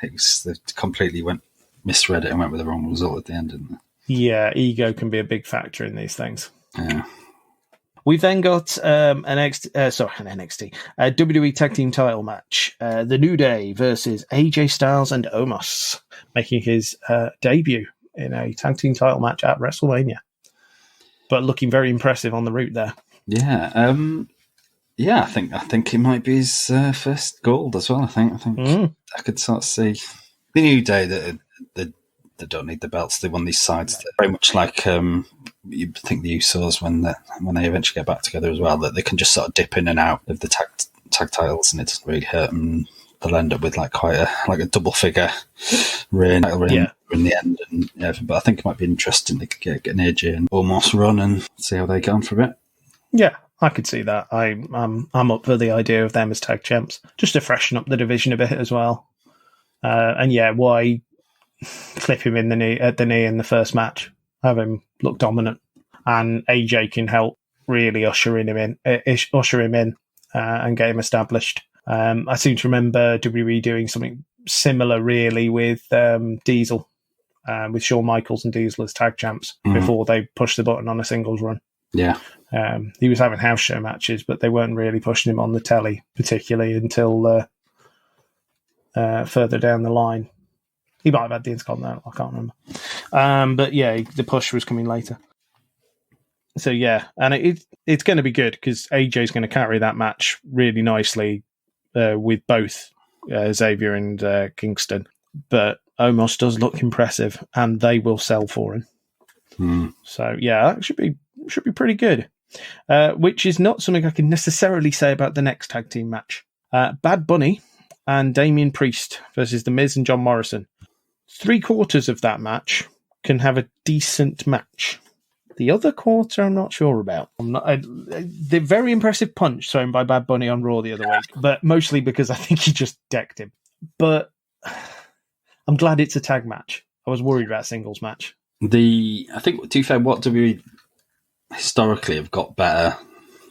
they completely misread it and went with the wrong result at the end, didn't they?
Yeah, ego can be a big factor in these things.
Yeah.
We've then got an NXT WWE Tag Team Title match. The New Day versus AJ Styles and Omos, making his debut in a Tag Team Title match at WrestleMania. But looking very impressive on the route there.
Yeah, I think it might be his first gold as well. I think I could sort of see the New Day that they don't need the belts. They won these sides. They're very much like you think the Usos when they eventually get back together as well, that they can just sort of dip in and out of the tag titles and it doesn't really hurt them they'll end up with like quite a double figure reign in the end. And but I think it might be interesting to get an AJ and almost run and see how they get on for a bit.
Yeah, I could see that. I'm up for the idea of them as tag champs, just to freshen up the division a bit as well. And why clip him at the knee in the first match? Have him look dominant, and AJ can help really usher him in and get him established. I seem to remember WWE doing something similar, really, with Diesel, with Shawn Michaels and Diesel as tag champs before they pushed the button on a singles run.
Yeah.
He was having house show matches, but they weren't really pushing him on the telly, particularly until further down the line. He might have had the Intercontinental, I can't remember. But yeah, the push was coming later. So yeah, and it's going to be good because AJ's going to carry that match really nicely with both Xavier and Kingston. But Omos does look impressive, and they will sell for him. So yeah, that should be pretty good. Which is not something I can necessarily say about the next tag team match. Bad Bunny and Damian Priest versus The Miz and John Morrison. 3/4 of that match can have a decent match. The other quarter, I'm not sure about. The very impressive punch thrown by Bad Bunny on Raw the other week, but mostly because I think he just decked him. But I'm glad it's a tag match. I was worried about a singles match.
I think, to be fair, what WWE historically have got better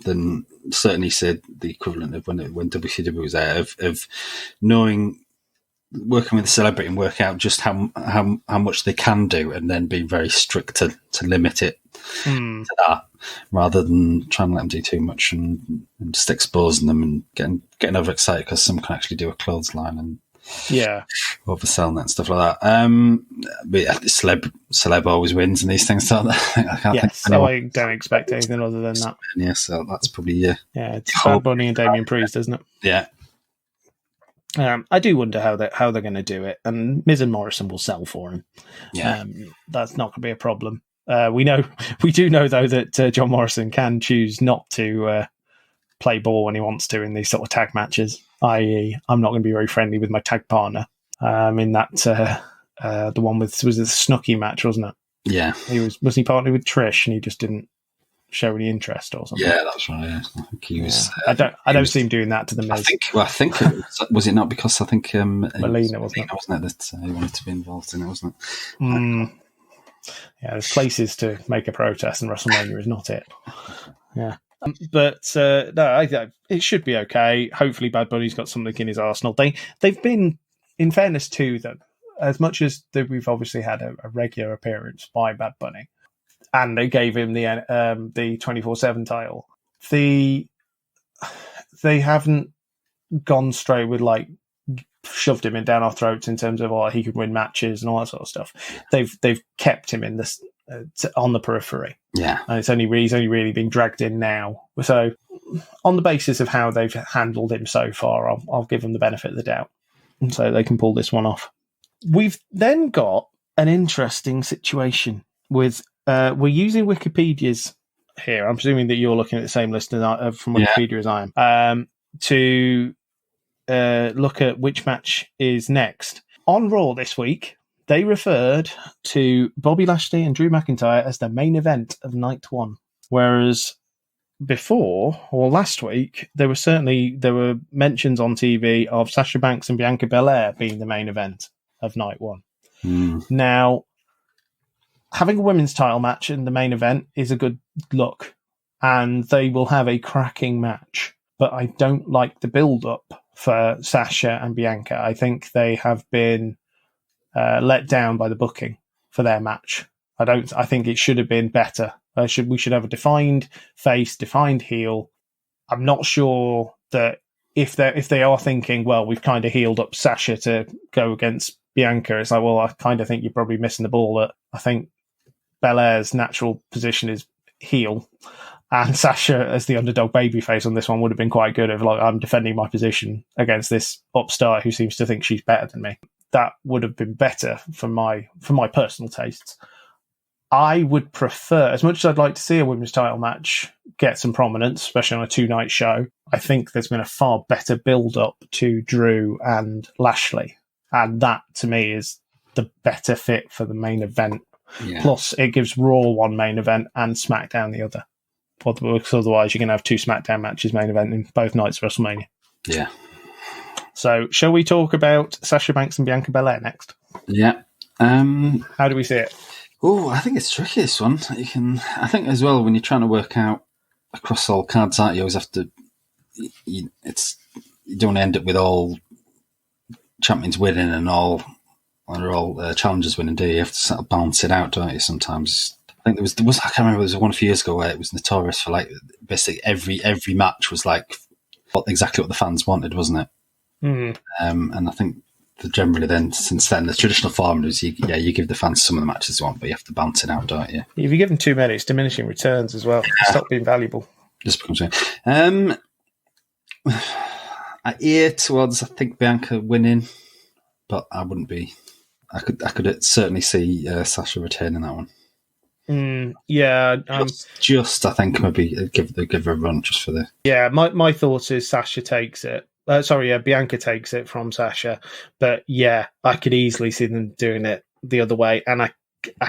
than certainly said the equivalent of when WCW was there of knowing, working with the celebrity and work out just how much they can do, and then being very strict to limit it to that, rather than trying to let them do too much and just exposing them and getting overexcited because some can actually do a clothesline and overselling that and stuff like that. But yeah, celeb always wins in these things, don't they?
I don't expect anything other than that.
Yeah, so that's probably
it's Bad Bunny and Damian Priest, isn't it?
Yeah.
I do wonder how they're going to do it, and Miz and Morrison will sell for him.
Yeah,
that's not going to be a problem. We do know though that John Morrison can choose not to play ball when he wants to in these sort of tag matches. I.e., I'm not going to be very friendly with my tag partner. In that the one was the Snooki match, wasn't it?
Yeah,
was he partnered with Trish, and he just didn't show any interest or something.
Yeah, that's right. Yeah. I think he was.
I don't see him doing that to the Miz.
I think was it not because I think
Melina wasn't
it that he wanted to be involved in it, wasn't it?
Yeah, there's places to make a protest, and WrestleMania is not it. Yeah. But no, it should be okay. Hopefully, Bad Bunny's got something in his arsenal. They've been, in fairness to them, as much as we've obviously had a regular appearance by Bad Bunny, and they gave him the 24/7 title. They haven't gone straight with shoved him in down our throats in terms of he could win matches and all that sort of stuff. They've kept him in this on the periphery.
Yeah,
and he's only really being dragged in now. So on the basis of how they've handled him so far, I'll give them the benefit of the doubt, and so they can pull this one off. We've then got an interesting situation with we're using Wikipedia's here. I'm presuming that you're looking at the same list from Wikipedia as I am to look at which match is next. On Raw this week, they referred to Bobby Lashley and Drew McIntyre as the main event of night one. Whereas before, or last week, there were mentions on TV of Sasha Banks and Bianca Belair being the main event of night one. Now, having a women's title match in the main event is a good look, and they will have a cracking match. But I don't like the build-up for Sasha and Bianca. I think they have been let down by the booking for their match. I think it should have been better. We should have a defined face, defined heel. I'm not sure that if they are thinking, well, we've kind of healed up Sasha to go against Bianca, it's like, well, I kind of think you're probably missing the ball. I think Belair's natural position is heel, and Sasha as the underdog babyface on this one would have been quite good. I'm defending my position against this upstart who seems to think she's better than me. That would have been better for my personal tastes. I would prefer, as much as I'd like to see a women's title match get some prominence, especially on a 2-night show, I think there's been a far better build-up to Drew and Lashley. And that, to me, is the better fit for the main event.
Yeah.
Plus, it gives Raw one main event and SmackDown the other. Because otherwise, you're going to have 2 SmackDown matches main event in both nights of WrestleMania.
Yeah.
So, shall we talk about Sasha Banks and Bianca Belair next?
Yeah.
How do we see it?
Oh, I think it's tricky, this one. I think as well, when you're trying to work out across all cards, you always have to. You don't end up with all champions winning and all challengers winning, do you? You have to sort of balance it out, don't you? Sometimes I think there was I can't remember. There was one a few years ago where it was notorious for like basically every match was like exactly what the fans wanted, wasn't it?
Mm.
And I think generally then, since then, the traditional formula is you give the fans some of the matches they want, but you have to balance it out, don't you?
If you give them too many, it's diminishing returns as well. Stop being valuable.
Just becomes I ear towards, I think, Bianca winning, but I wouldn't be. I could certainly see Sasha retaining that one.
Yeah,
just I think maybe give her a run just for the.
Yeah, my thoughts is Sasha takes it. Bianca takes it from Sasha, but yeah, I could easily see them doing it the other way, and I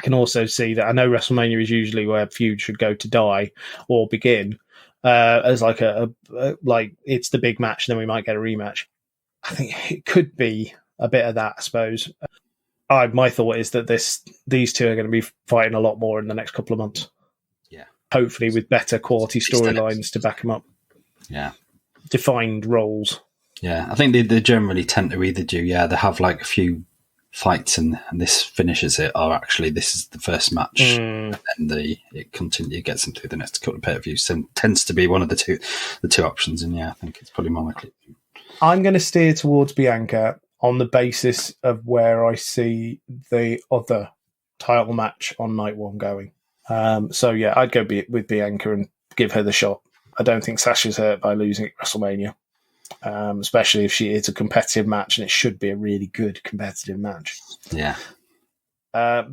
can also see that. I know WrestleMania is usually where feud should go to die or begin, as like like it's the big match, then we might get a rematch. I think it could be a bit of that, I suppose. My thought is that these two are going to be fighting a lot more in the next couple of months.
Yeah,
hopefully with better quality storylines to back them up.
Yeah,
defined roles.
Yeah, I think they generally tend to either do, they have like a few fights and this finishes it, or actually this is the first match and then it gets them through the next couple of pay-per-views. And tends to be one of the two options, and I think it's probably more likely.
I'm going to steer towards Bianca on the basis of where I see the other title match on night one going. So yeah, I'd go with Bianca and give her the shot. I don't think Sasha's hurt by losing at WrestleMania. Especially if it's a competitive match, and it should be a really good competitive match.
Yeah.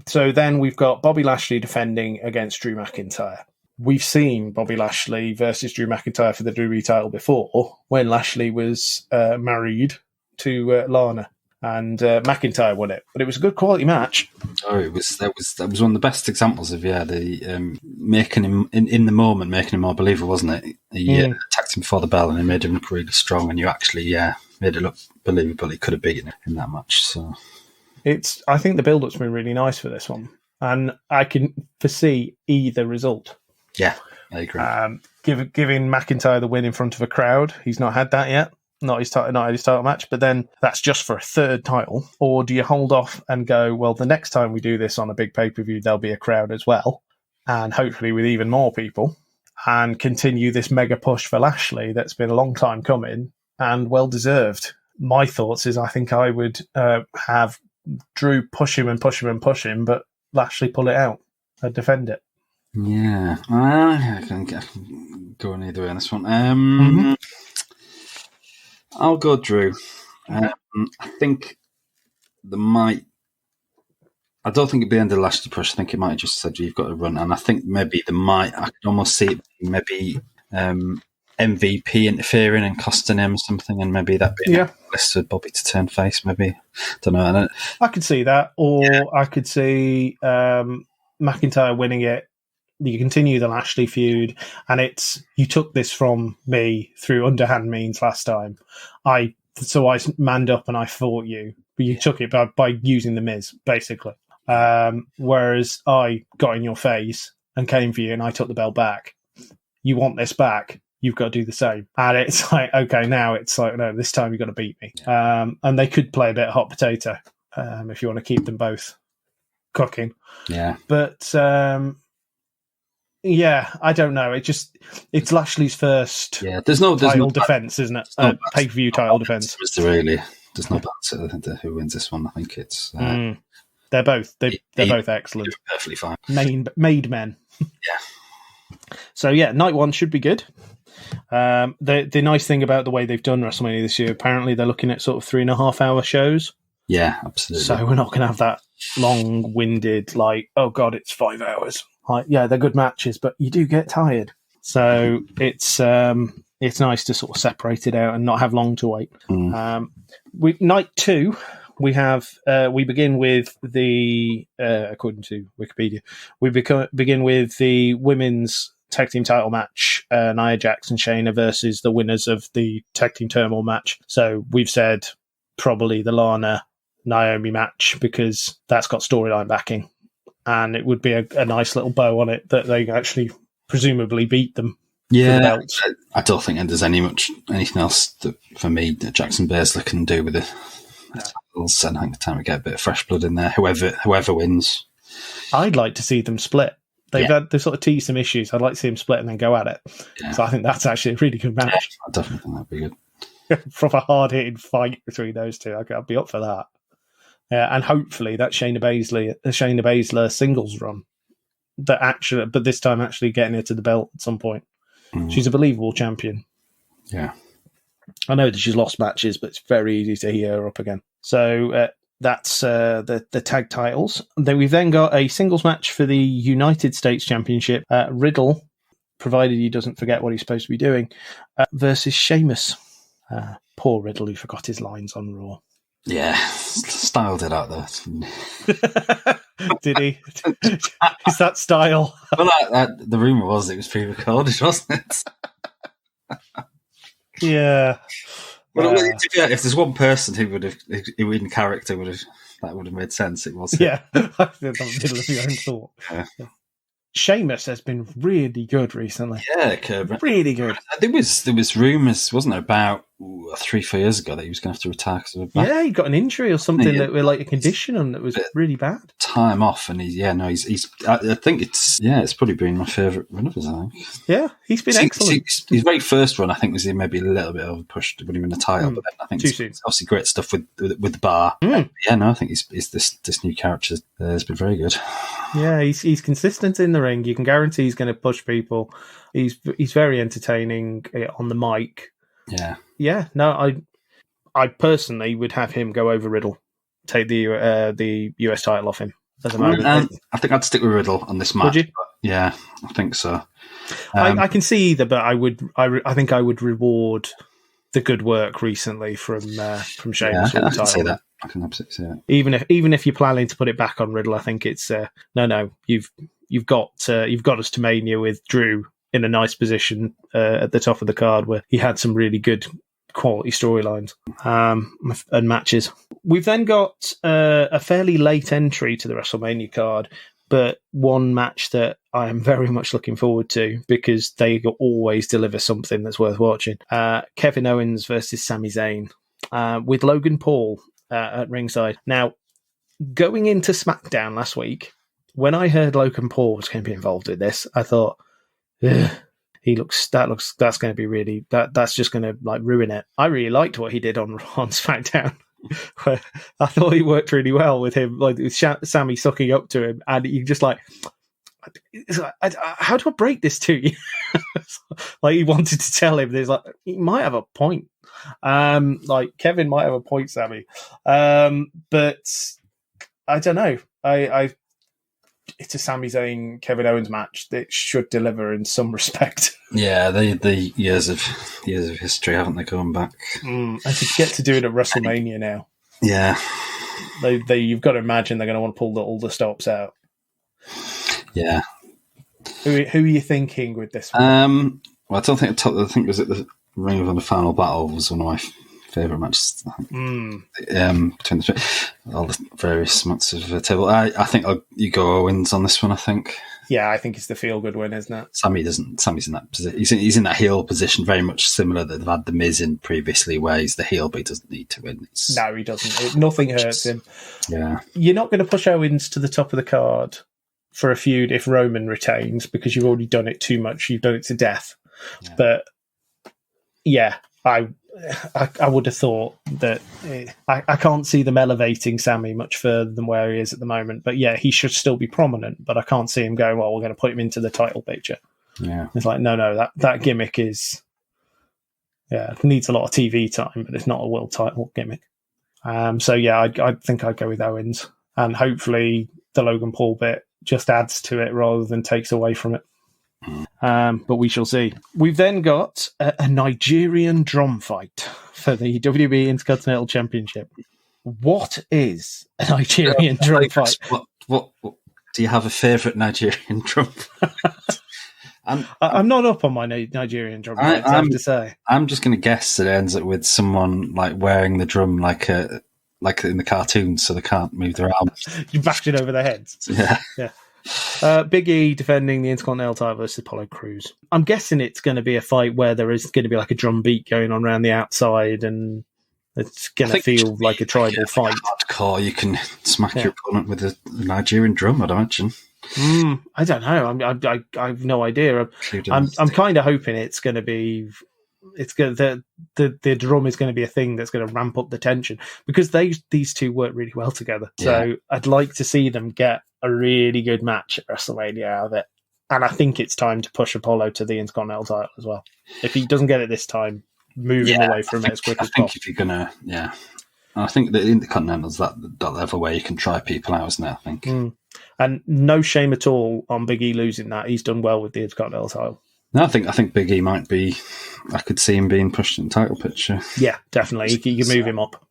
So then we've got Bobby Lashley defending against Drew McIntyre. We've seen Bobby Lashley versus Drew McIntyre for the WWE title before, when Lashley was married to Lana, and McIntyre won it. But it was a good quality match.
Oh, that was one of the best examples of the making him in the moment, making him more believable, wasn't it? He attacked him before the bell and it made him look really strong, and you actually made it look believable. He could have beaten him in that match. So
I think the build-up's been really nice for this one, and I can foresee either result.
Yeah, I agree.
Giving McIntyre the win in front of a crowd. He's not had that yet. Not his title match, but then that's just for a third title. Or do you hold off and go, well, the next time we do this on a big pay-per-view, there'll be a crowd as well, and hopefully with even more people, and continue this mega push for Lashley that's been a long time coming and well-deserved. My thoughts is I think I would have Drew push him, but Lashley pull it out and defend it.
Yeah, I can go on either way on this one. I'll go Drew. I think I don't think it'd be the end of the Lashley push. I think it might have just said you've got to run, and I think maybe I could almost see it maybe MVP interfering and costing him something, and maybe that being a list with Bobby to turn face. Maybe don't know.
I could see that, or I could see McIntyre winning it. You continue the Lashley feud, and you took this from me through underhand means last time. I manned up and I fought you, but you took it by using the Miz, basically. Whereas I got in your face and came for you, and I took the belt back. You want this back? You've got to do the same. And it's like, okay, now it's like, no, this time you've got to beat me. And they could play a bit of hot potato if you want to keep them both cooking.
Yeah,
but. Yeah, I don't know. It's Lashley's first
there's no
defense, isn't it? Pay-per-view title defense.
Really, there's no balance to who wins this one. I think it's
they're both excellent.
Perfectly fine.
Made men.
Yeah.
So yeah, night one should be good. The nice thing about the way they've done WrestleMania this year, apparently they're looking at sort of 3.5 hour shows.
Yeah, absolutely.
So we're not going to have that long-winded, like, oh God, it's 5 hours. Like, yeah, they're good matches, but you do get tired. So it's nice to sort of separate it out and not have long to wait. Night 2, we begin with the according to Wikipedia, we begin with the women's tag team title match, Nia Jax and Shayna versus the winners of the tag team turmoil match. So we've said probably the Lana Naomi match because that's got storyline backing, and it would be a nice little bow on it that they actually presumably beat them.
Yeah, I don't think there's anything else that, for me, that Jackson Baszler can do with the titles. And I think it's time to get a bit of fresh blood in there. Whoever wins,
I'd like to see them split. They've sort of teased some issues. I'd like to see them split and then go at it. Yeah. So I think that's actually a really good match.
Yeah, I definitely think that'd be good.
Proper hard-hitting fight between those two. I'd be up for that. And hopefully that Shayna Baszler singles run, but this time actually getting her to the belt at some point. She's a believable champion.
Yeah.
I know that she's lost matches, but it's very easy to hear her up again. So that's the tag titles. We've then got a singles match for the United States Championship. Riddle, provided he doesn't forget what he's supposed to be doing, versus Sheamus. Poor Riddle, who forgot his lines on Raw.
Yeah, styled it out there.
Did he? Is that style?
Well, the rumour was it was pre-recorded, wasn't it?
Yeah.
Well, if there's one person who in character that would have made sense, it was.
Yeah, I did the middle of your own thought. Yeah. Sheamus has been really good recently.
Yeah, Kerber.
Really good.
There was rumours, wasn't there, about 3-4 years ago that he was going to have to retire because of a back.
Yeah, he got an injury or something that were like a condition and that was really bad.
Time off, and he's. I think it's probably been my favourite run of his. I think.
Yeah, he's been excellent.
His very first run, I think, was maybe a little bit overpushed when he won the title, but then I think it's obviously great stuff with the bar. Yeah, no, I think he's this new character has been very good.
Yeah, he's consistent in the ring. You can guarantee he's going to push people. He's very entertaining on the mic. Yeah. No, I personally would have him go over Riddle, take the US title off him at the moment.
I think I'd stick with Riddle on this match.
Would you?
Yeah, I think so.
I can see either, but I think I would reward the good work recently from Sheamus.
Yeah, I can say that. I can absolutely say that.
Even if you're planning to put it back on Riddle, I think it's no. You've got us to Mania with Drew in a nice position at the top of the card where he had some really good quality storylines and matches. We've then got a fairly late entry to the WrestleMania card, but one match that I am very much looking forward to because they always deliver something that's worth watching. Kevin Owens versus Sami Zayn with Logan Paul at ringside. Now, going into SmackDown last week, when I heard Logan Paul was going to be involved in this, I thought, that's going to be really, that's just going to like ruin it. I really liked what he did on SmackDown. Where I thought he worked really well with him, like with Sammy sucking up to him, and you just like, how do I break this to you? Like he wanted to tell him, there's like he might have a point. Like Kevin might have a point, Sammy, but I don't know. It's a Sami Zayn Kevin Owens match that should deliver in some respect.
Yeah, the years of history, haven't they, going back?
And to get to do it at WrestleMania now.
Yeah,
they you've got to imagine they're going to want to pull all the stops out.
Yeah.
Who are you thinking with this one?
Well, I think was it the Ring of Honor Final Battle was one of my favourite matches. Between all the various months of the table. I think you go Owens on this one. I think.
Yeah, I think it's the feel good win, isn't it?
Sammy's in that position. He's in that heel position, very much similar that they've had the Miz in previously, where he's the heel, but he doesn't need to win.
No, he doesn't. Nothing hurts him.
Yeah,
you're not going to push Owens to the top of the card for a feud if Roman retains because you've already done it too much. You've done it to death. Yeah. But yeah, I would have thought that I can't see them elevating Sammy much further than where he is at the moment. But yeah, he should still be prominent, but I can't see him going, well, we're going to put him into the title picture.
Yeah.
It's like, no, that gimmick is, it needs a lot of TV time, but it's not a world title gimmick. So yeah, I think I'd go with Owens, and hopefully the Logan Paul bit just adds to it rather than takes away from it. But we shall see. We've then got a Nigerian drum fight for the WWE Intercontinental Championship. What is a Nigerian drum fight?
What do you have a favourite Nigerian drum fight?
I'm not up on my Nigerian drum fights, I have to say.
I'm just going to guess that it ends up with someone like wearing the drum like in the cartoons, so they can't move their arms.
You bash it over their heads.
Yeah.
Big E defending the Intercontinental title versus Apollo Crews. I'm guessing it's going to be a fight where there is going to be like a drum beat going on around the outside, and it's going to feel like a tribal fight.
Hardcore, you can smack your opponent with a Nigerian drum, I'd imagine.
I don't know. I have no idea. I'm kind of hoping it's going to be. The drum is going to be a thing that's going to ramp up the tension, because these two work really well together. Yeah. So I'd like to see them get a really good match at WrestleMania out of it. And I think it's time to push Apollo to the Intercontinental title as well. If he doesn't get it this time, move him away from it as quick as possible. I think
if you're going to, I think the Intercontinental's that level where you can try people out, isn't it? I think.
And no shame at all on Big E losing that. He's done well with the Intercontinental title.
No, I think Big E might be. I could see him being pushed in the title picture.
Yeah, definitely. You can move him up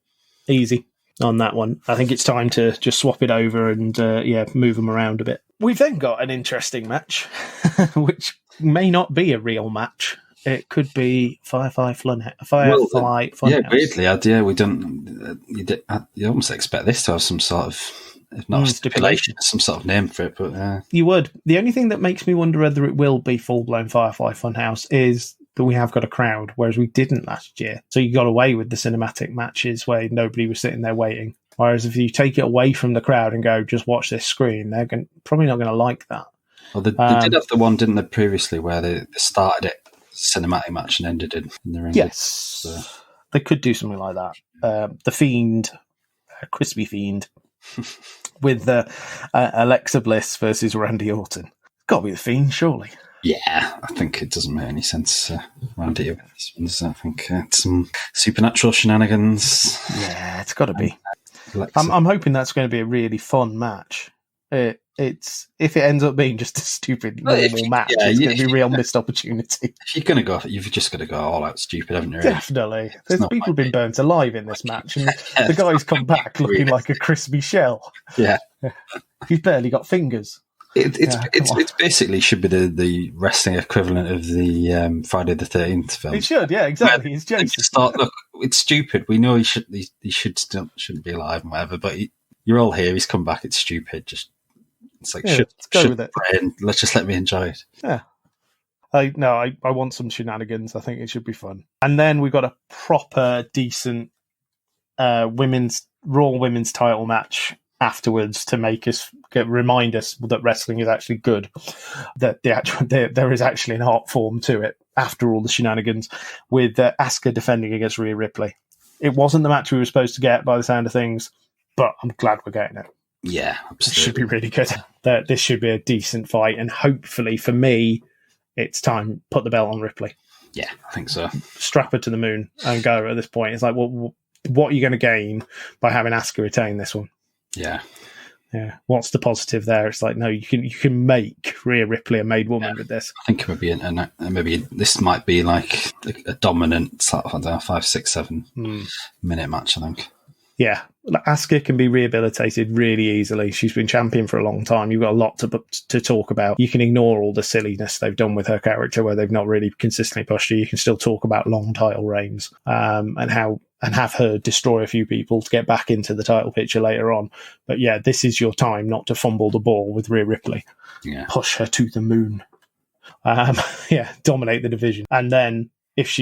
easy on that one. I think it's time to just swap it over and move him around a bit. We've then got an interesting match, which may not be a real match. It could be Firefly Funhouse.
Yeah, weirdly, we don't. You almost expect this to have some sort of. If not stipulation, some sort of name for it, but
you would. The only thing that makes me wonder whether it will be full-blown Firefly Funhouse is that we have got a crowd, whereas we didn't last year. So you got away with the cinematic matches where nobody was sitting there waiting. Whereas if you take it away from the crowd and go, just watch this screen, they're probably not going to like that.
Well, they did have the one, didn't they, previously, where they started it cinematic match and ended it in the ring.
Yes, so. They could do something like that. The Fiend, Crispy Fiend. With Alexa Bliss versus Randy Orton. Got to be the Fiend, surely.
Yeah, I think it doesn't make any sense. Randy with this one, does it? I think it's some supernatural shenanigans.
Yeah, it's got to be. I'm hoping that's going to be a really fun match. It's if it ends up being just a stupid normal match, it's going to be a real missed opportunity.
If you're going to go, you've just got to go all out stupid, haven't you? Really?
Definitely. There's people been burnt alive in this match, and the guy's come back looking like a crispy shell.
Yeah,
he's barely got fingers.
It's basically should be the wrestling equivalent of the Friday the 13th film.
It should, yeah, exactly. It's Jason.
Look, it's stupid. We know he shouldn't be alive and whatever, but you're all here. He's come back. It's stupid. It's like,
let's go with it.
Let's just let me enjoy it.
Yeah. I want some shenanigans. I think it should be fun. And then we've got a proper, decent Raw women's title match afterwards to remind us that wrestling is actually good. That there is actually an art form to it after all the shenanigans, with Asuka defending against Rhea Ripley. It wasn't the match we were supposed to get by the sound of things, but I'm glad we're getting it.
Yeah, absolutely.
It should be really good. This should be a decent fight, and hopefully for me, it's time put the belt on Ripley.
Yeah, I think so.
Strap her to the moon and go at this point. It's like, well, what are you going to gain by having Asuka retain this one?
Yeah.
Yeah. What's the positive there? It's like, no, you can make Rhea Ripley a made woman with this.
I think maybe this might be like a dominant sort of, I don't know, 5, 6, 7 minute match, I think.
Yeah, Asuka can be rehabilitated really easily. She's been champion for a long time. You've got a lot to talk about. You can ignore all the silliness they've done with her character where they've not really consistently pushed her. You can still talk about long title reigns and have her destroy a few people to get back into the title picture later on. But yeah, this is your time not to fumble the ball with Rhea Ripley.
Yeah.
Push her to the moon. Dominate the division. And then if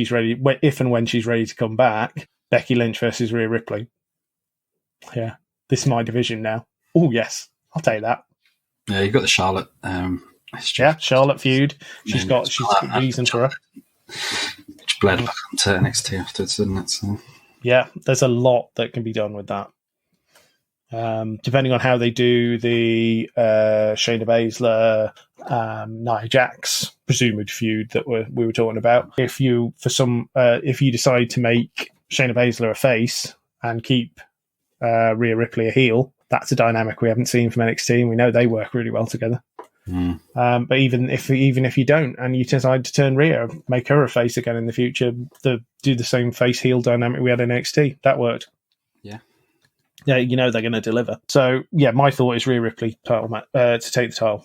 and when she's ready to come back, Becky Lynch versus Rhea Ripley. Yeah, this is my division now. Oh, yes, I'll take that.
Yeah, you've got the Charlotte.
Charlotte feud. She's got reason for her.
Which bled back onto NXT afterwards, didn't it? So.
Yeah, there's a lot that can be done with that. Depending on how they do the Shayna Baszler, Nia Jax presumed feud that we were talking about. If you decide to make Shayna Baszler a face and keep Rhea Ripley a heel. That's a dynamic we haven't seen from NXT, and we know they work really well together. But even if you don't, and you decide to turn Rhea, make her a face again in the future, do the same face heel dynamic we had in NXT, that worked. Yeah, you know they're going to deliver. So yeah, my thought is Rhea Ripley title to take the title.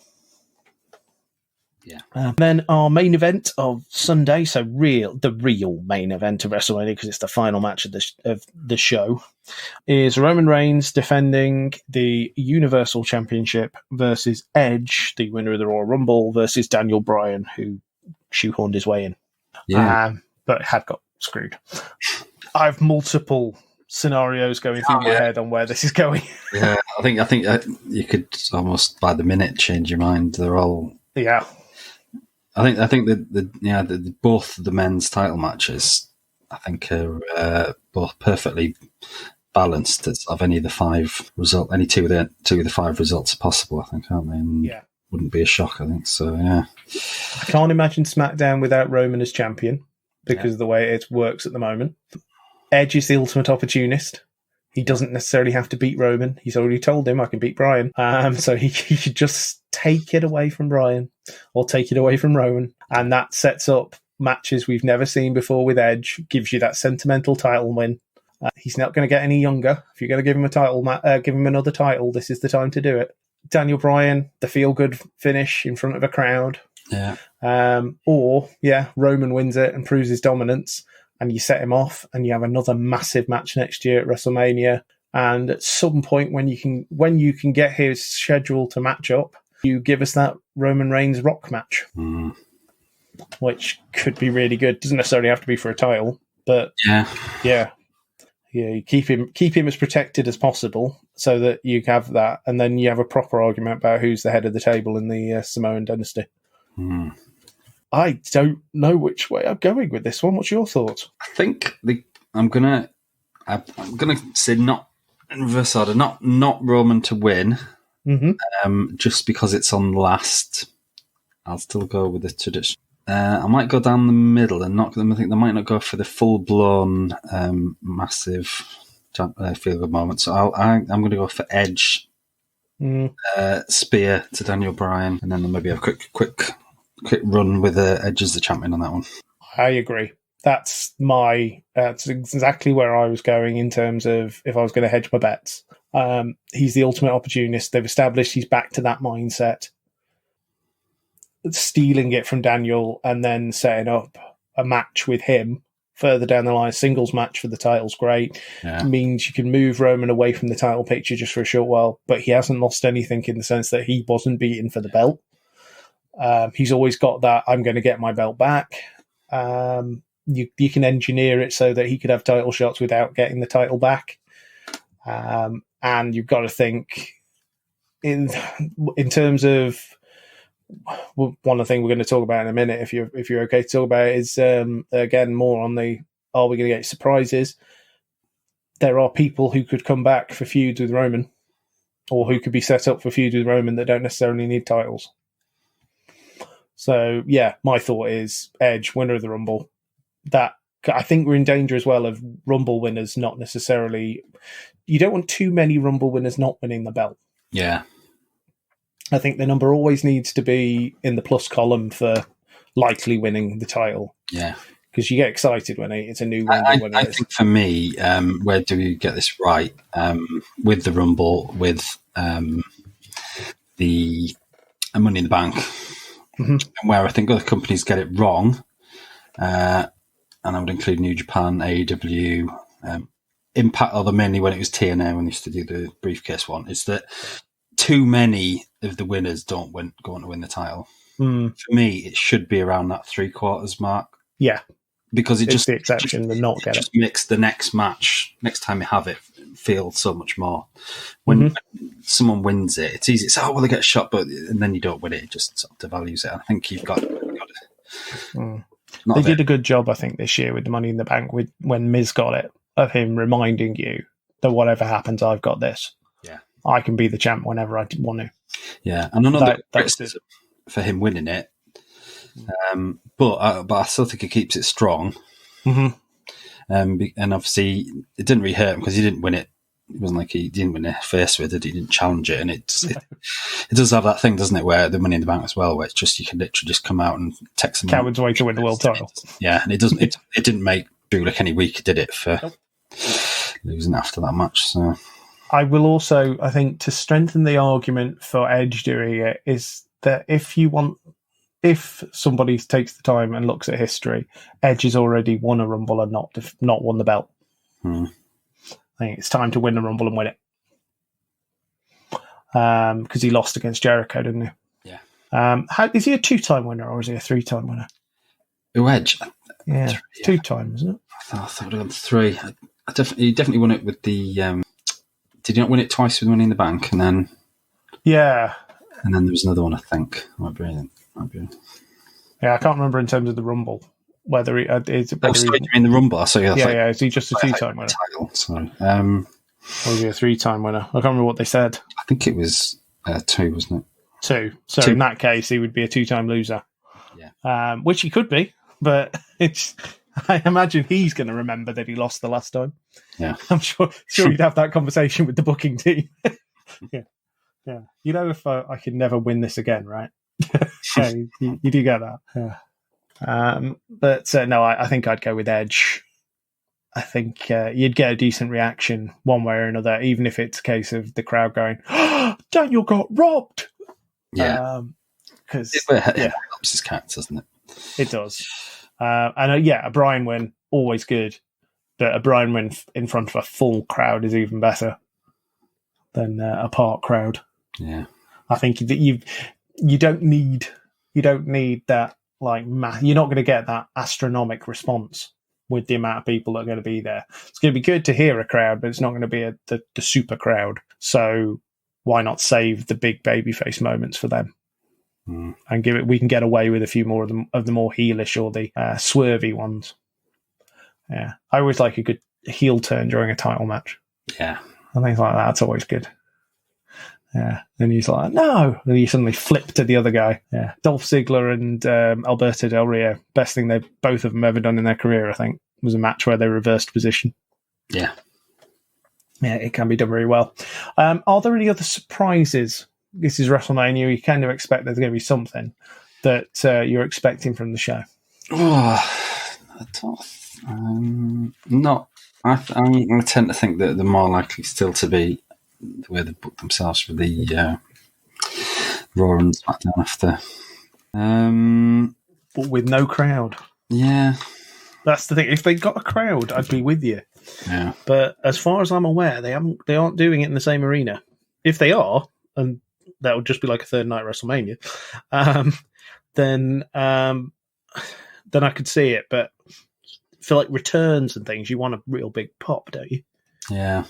Yeah.
Then our main event of Sunday, so the real main event of WrestleMania, because it's the final match of the show, is Roman Reigns defending the Universal Championship versus Edge, the winner of the Royal Rumble, versus Daniel Bryan, who shoehorned his way in. But had got screwed. I have multiple scenarios going through my head on where this is going.
Yeah, I think you could almost by the minute change your mind. They're all I think that both the men's title matches I think are both perfectly balanced of any of the five result, any two of the five results are possible. I think, aren't they? And wouldn't be a shock. I think so. Yeah,
I can't imagine SmackDown without Roman as champion because of the way it works at the moment. Edge is the ultimate opportunist. He doesn't necessarily have to beat Roman. He's already told him, I can beat Bryan. So he should just take it away from Bryan or take it away from Roman. And that sets up matches we've never seen before with Edge, gives you that sentimental title win. He's not going to get any younger. If you're going to give him a title, give him another title, this is the time to do it. Daniel Bryan, the feel-good finish in front of a crowd.
Yeah.
Roman wins it and proves his dominance. And you set him off, and you have another massive match next year at WrestleMania. And at some point, when you can get his schedule to match up, you give us that Roman Reigns Rock match, which could be really good. Doesn't necessarily have to be for a title, but you keep him as protected as possible, so that you have that, and then you have a proper argument about who's the head of the table in the Samoan dynasty. I don't know which way I'm going with this one. What's your thoughts?
I think I'm gonna say not in reverse order, not Roman to win, just because it's on last. I'll still go with the tradition. I might go down the middle and not. I think they might not go for the full blown massive feel good moment. So I'm going to go for Edge, spear to Daniel Bryan, and then maybe a quick run with Edge as the champion on that one.
I agree. That's exactly where I was going in terms of if I was going to hedge my bets. He's the ultimate opportunist. They've established he's back to that mindset. Stealing it from Daniel and then setting up a match with him further down the line, singles match for the title's great.
Yeah.
It means you can move Roman away from the title picture just for a short while, but he hasn't lost anything in the sense that he wasn't beaten for the belt. He's always got that, I'm going to get my belt back. You can engineer it so that he could have title shots without getting the title back. And you've got to think in terms of one of the things we're going to talk about in a minute, if you're okay to talk about it, is again more on the are we going to get surprises? There are people who could come back for feuds with Roman, or who could be set up for feuds with Roman that don't necessarily need titles. So, yeah, my thought is Edge, winner of the Rumble. That I think we're in danger as well of Rumble winners not necessarily... You don't want too many Rumble winners not winning the belt.
Yeah.
I think the number always needs to be in the plus column for likely winning the title.
Yeah.
Because you get excited when it's a new Rumble winner.
I think for me, where do we get this right? With the Rumble, with the Money in the Bank... Mm-hmm. Where I think other companies get it wrong, and I would include New Japan, AEW, Impact, although mainly when it was TNA when they used to do the briefcase one, is that too many of the winners don't go on to win the title. For me, it should be around that 3/4 mark.
Yeah.
Because it's
the exception, it
just makes the next match, next time you have it, feel so much more. When someone wins it, it's easy. It's, they get shot, and then you don't win it. It just sort of devalues it. I think you've got it.
They did a good job, I think, this year with the Money in the Bank when Miz got it, of him reminding you that whatever happens, I've got this.
Yeah. I
can be the champ whenever I want to.
Yeah, and another criticism for him winning it, but I still think he keeps it strong. Mm-hmm. And obviously, it didn't really hurt him because he didn't win it It wasn't like he didn't win it first with it. He didn't challenge it, and it does have that thing, doesn't it? Where the Money in the Bank as well, where it's just you can literally just come out and text them.
Coward's way to win the world title.
Yeah, and it doesn't. It didn't make Drew look any weaker, did it? For losing after that match. So
I will also, I think, to strengthen the argument for Edge doing it is that if somebody takes the time and looks at history, Edge has already won a Rumble and not won the belt. I think it's time to win the Rumble and win it. Because he lost against Jericho, didn't he?
Yeah.
Is he a 2-time winner or is he a 3-time winner?
Who, Edge?
Yeah, 2-time, isn't it?
I thought it would have gone 3. He definitely won it with the... did he not win it twice with Money in the Bank? And then...
Yeah.
And then there was another one, I think. Might be.
Yeah, I can't remember in terms of the Rumble. Whether he is in
the Rumble. So
yeah. Is he just a 2-time winner?
Title, sorry.
Or is he a 3-time winner? I can't remember what they said.
I think it was 2, wasn't it?
2. So
2.
In that case, he would be a 2-time loser.
Yeah.
Which he could be, but I imagine he's going to remember that he lost the last time.
Yeah.
I'm sure you'd have that conversation with the booking team. Yeah. You know, if I could never win this again, right? Yeah, you do get that. Yeah. But no, I think I'd go with Edge. I think you'd get a decent reaction one way or another, even if it's a case of the crowd going, oh, Daniel got robbed.
Yeah.
Because
it helps his character, doesn't it?
It does. And a Bryan win, always good. But a Bryan win in front of a full crowd is even better than a part crowd.
Yeah.
I think that you don't need that, like, you're not going to get that astronomical response with the amount of people that are going to be there. It's going to be good to hear a crowd, but it's not going to be the super crowd. So why not save the big babyface moments for them and we can get away with a few more of the more heelish or the swervy ones. Yeah, I always like a good heel turn during a title match.
Yeah,
and things like that. It's always good. Yeah, and he's like, no, and you suddenly flip to the other guy. Yeah, Dolph Ziggler and Alberto Del Rio, best thing both of them ever done in their career, I think, was a match where they reversed position.
Yeah,
it can be done very well. Are there any other surprises? This is WrestleMania. You kind of expect there's going to be something that you're expecting from the show.
Not. I tend to think that they're more likely still to be the way they booked themselves for the Raw and SmackDown after.
But with no crowd.
Yeah.
That's the thing. If they got a crowd, I'd be with you.
Yeah.
But as far as I'm aware, they aren't doing it in the same arena. If they are, and that would just be like a third night WrestleMania, then I could see it. But for like returns and things, you want a real big pop, don't you?
Yeah.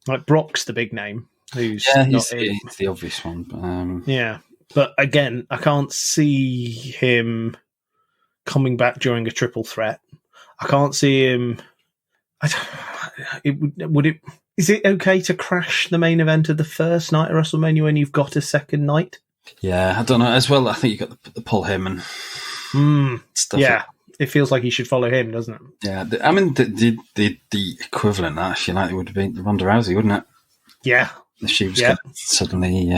Like Brock's the big name. He's
the obvious one. But,
yeah. But again, I can't see him coming back during a triple threat. I can't see him. Is it okay to crash the main event of the first night of WrestleMania when you've got a second night?
Yeah, I don't know. As well, I think you got the Paul Heyman stuff.
Yeah, it feels like he should follow him, doesn't it?
Yeah, I mean the equivalent of that, if you like, it would have been Ronda Rousey, wouldn't it?
Yeah,
if she was suddenly.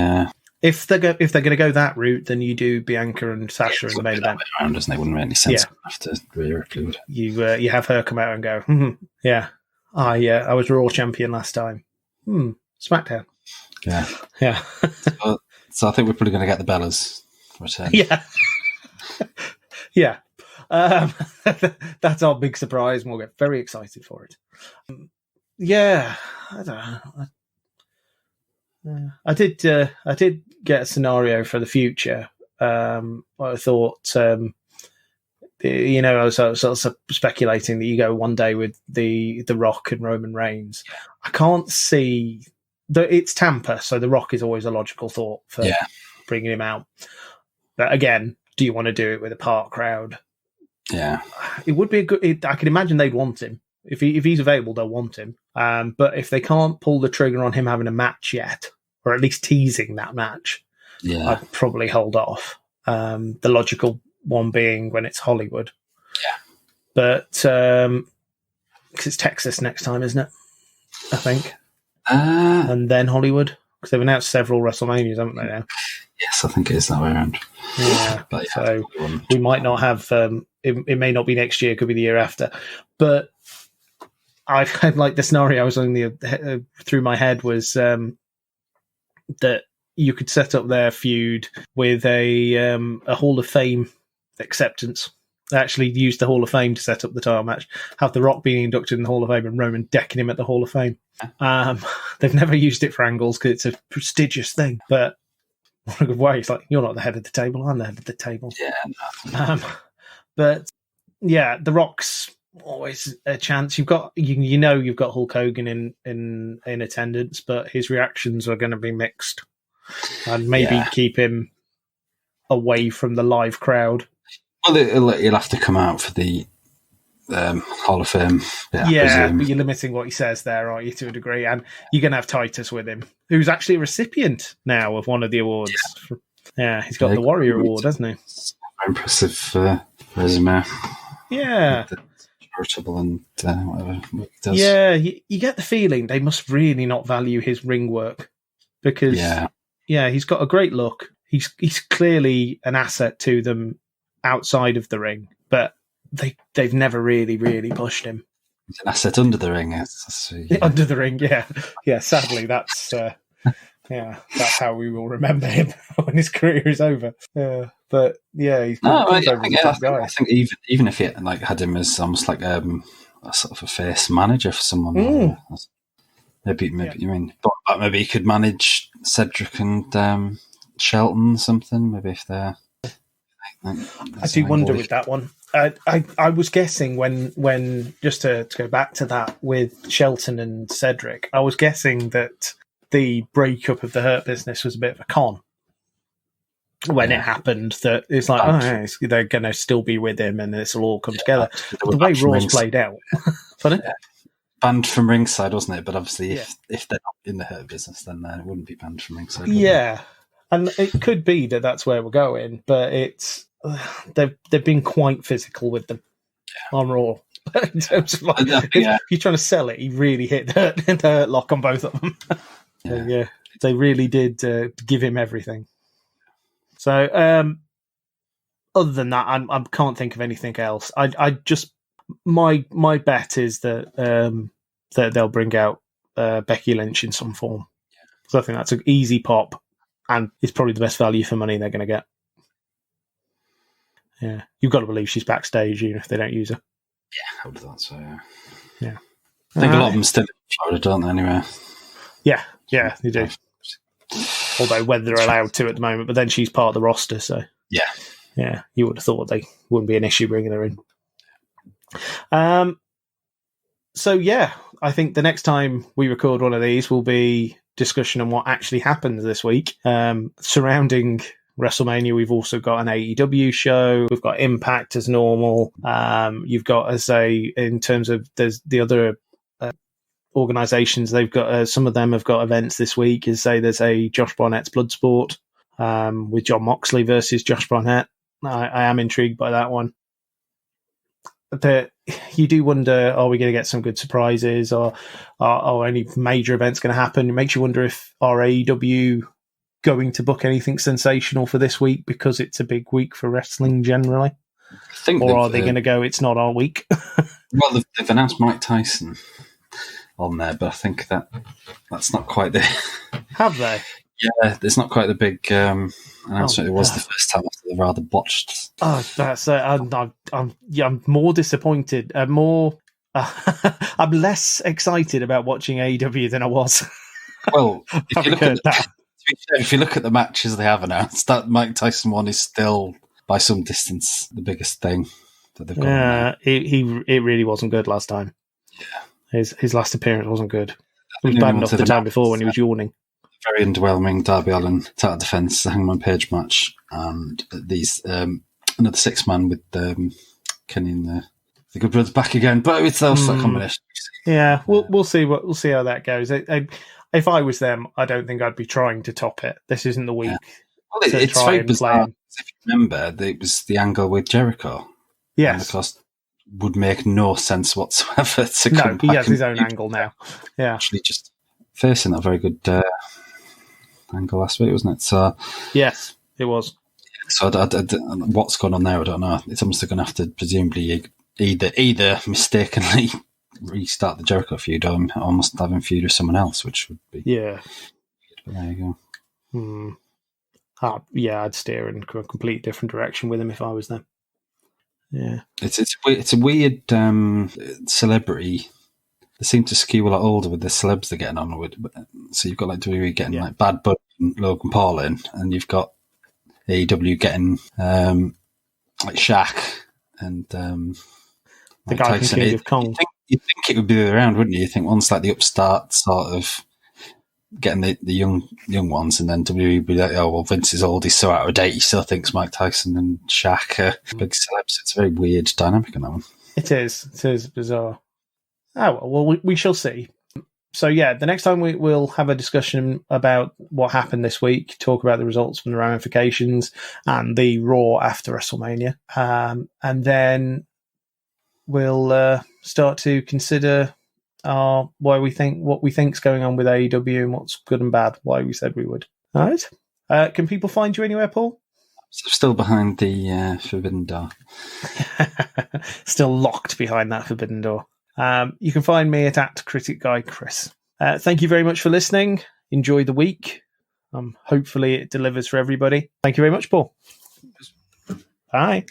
If they're going to go that route, then you do Bianca and Sasha in the main event.
Around, doesn't it? Wouldn't make any sense after Rhea Prelude.
You have her come out and go, yeah, I was Raw champion last time. SmackDown.
Yeah. So I think we're probably going to get the Bellas return.
Yeah. Yeah. That's our big surprise, and we'll get very excited for it. Yeah. I don't know. I did get a scenario for the future. I thought, I was sort of speculating that you go one day with the Rock and Roman Reigns. I can't see it's Tampa, so the Rock is always a logical thought for bringing him out. But again, do you want to do it with a part crowd?
Yeah,
it would be a good. I can imagine they'd want him if he's available. They'll want him. But if they can't pull the trigger on him having a match yet, or at least teasing that match, I'd probably hold off. The logical one being when it's Hollywood.
Yeah.
But because it's Texas next time, isn't it? I think. and then Hollywood? Because they've announced several WrestleManias, haven't they now?
Yes, I think it is that way around.
Yeah, but so we might not have. It may not be next year; it could be the year after. But I've had like the scenario I was on through my head was that you could set up their feud with a Hall of Fame acceptance. They actually used the Hall of Fame to set up the title match. Have The Rock being inducted in the Hall of Fame and Roman decking him at the Hall of Fame. They've never used it for angles because it's a prestigious thing. But in a good way, it's like, you're not the head of the table, I'm the head of the table.
Yeah.
But yeah, The Rock's always a chance. You've got you've got Hulk Hogan in attendance, but his reactions are going to be mixed. And maybe keep him away from the live crowd.
Well, he'll have to come out for the Hall of Fame.
Yeah, but you're limiting what he says there, aren't you, to a degree? And you're going to have Titus with him, who's actually a recipient now of one of the awards. Yeah, he's got the Warrior Award, hasn't he?
Very impressive resume.
Yeah.
Charitable and whatever he does.
Yeah, you get the feeling they must really not value his ring work because, he's got a great look. He's clearly an asset to them outside of the ring, but they've never really pushed him.
He's an asset under the ring.
Under the ring, yeah. Sadly, that's that's how we will remember him when his career is over. But yeah, he's
I think even if he had him as almost like a sort of a face manager for someone, maybe maybe he could manage Cedric and Shelton something. Maybe if they're.
I do wonder with that one. I was guessing when just to go back to that with Shelton and Cedric, I was guessing that the breakup of the Hurt Business was a bit of a con when it happened. That it's like, they're going to still be with him and this will all come together. But the way Raw's played out,
banned from ringside, wasn't it? But obviously, if they're not in the Hurt Business, then it wouldn't be banned from ringside.
And it could be that that's where we're going, but it's they've been quite physical with them on Raw. In terms of if you're trying to sell it, he really hit the hurt lock on both of them. So, they really did give him everything. So, other than that, I can't think of anything else. I just my bet is that that they'll bring out Becky Lynch in some form. So I think that's an easy pop. And it's probably the best value for money they're going to get. Yeah, you've got to believe she's backstage, even if they don't use her.
Yeah, I would have thought so.
Yeah.
I think a lot of them still in Florida, don't they? Anyway.
Yeah, they do. Although whether they're allowed to at the moment, but then she's part of the roster, so yeah, you would have thought they wouldn't be an issue bringing her in. So yeah, I think the next time we record one of these will be discussion on what actually happened this week surrounding WrestleMania. We've also got an AEW show. We've got Impact as normal. You've got, in terms of there's the other organizations, they've got some of them have got events this week. There's a Josh Barnett's Bloodsport with Jon Moxley versus Josh Barnett. I am intrigued by that one. But you do wonder, are we going to get some good surprises, or are any major events going to happen? It makes you wonder if are AEW going to book anything sensational for this week because it's a big week for wrestling generally? Or are they going to go, it's not our week?
Well, they've announced Mike Tyson on there, but I think that's not quite the...
Have they?
Yeah, it's not quite the big announcement. It was the first time after the rather botched.
Oh, that's I'm more disappointed. I'm less excited about watching AEW than I was.
Well, if you look at the matches they have announced, that Mike Tyson one is still by some distance the biggest thing that they've got. Yeah,
it really wasn't good last time. Yeah, his last appearance wasn't good. It was bad enough the time before when he was yawning.
Very underwhelming Darby Allin title defense, the Hangman Page match, and these another 6-man with Kenny and the Good Brothers back again. But it's also a combination.
Yeah, we'll see how that goes. If I was them, I don't think I'd be trying to top it. This isn't the week. Yeah.
Well, it's very bizarre. If you remember, it was the angle with Jericho.
Yes,
and of course, would make no sense whatsoever to come back.
He has his own angle now. Yeah,
actually just facing that very good angle last week, wasn't it? So
yes, it was.
So what's going on there, I don't know. It's almost going to have to presumably either mistakenly restart the Jericho feud or almost having feud with someone else, which would be But there you
go. I'd steer in a completely different direction with him if I was them. Yeah,
it's a weird celebrity. They seem to skew a lot older with the celebs they're getting on with. So you've got like WWE getting like Bad Bunny and Logan Paul in, and you've got AEW getting like Shaq and
the guy
Tyson.
from King of Kong.
You'd think it would be the other way around, wouldn't you? You think one's like the upstart sort of getting the young ones, and then WWE would be like, oh well, Vince is old, he's so out of date, he still thinks Mike Tyson and Shaq are big celebs. It's a very weird dynamic in that one.
It is bizarre. Oh well, we shall see. So yeah, the next time we'll have a discussion about what happened this week, talk about the results from the ramifications and the Raw after WrestleMania, and then we'll start to consider what we think's going on with AEW and what's good and bad. Why we said we would. All right. Can people find you anywhere, Paul?
Still behind the forbidden door.
Still locked behind that forbidden door. You can find me at Critic Guy Chris. Thank you very much for listening. Enjoy the week. Hopefully it delivers for everybody. Thank you very much, Paul. Bye.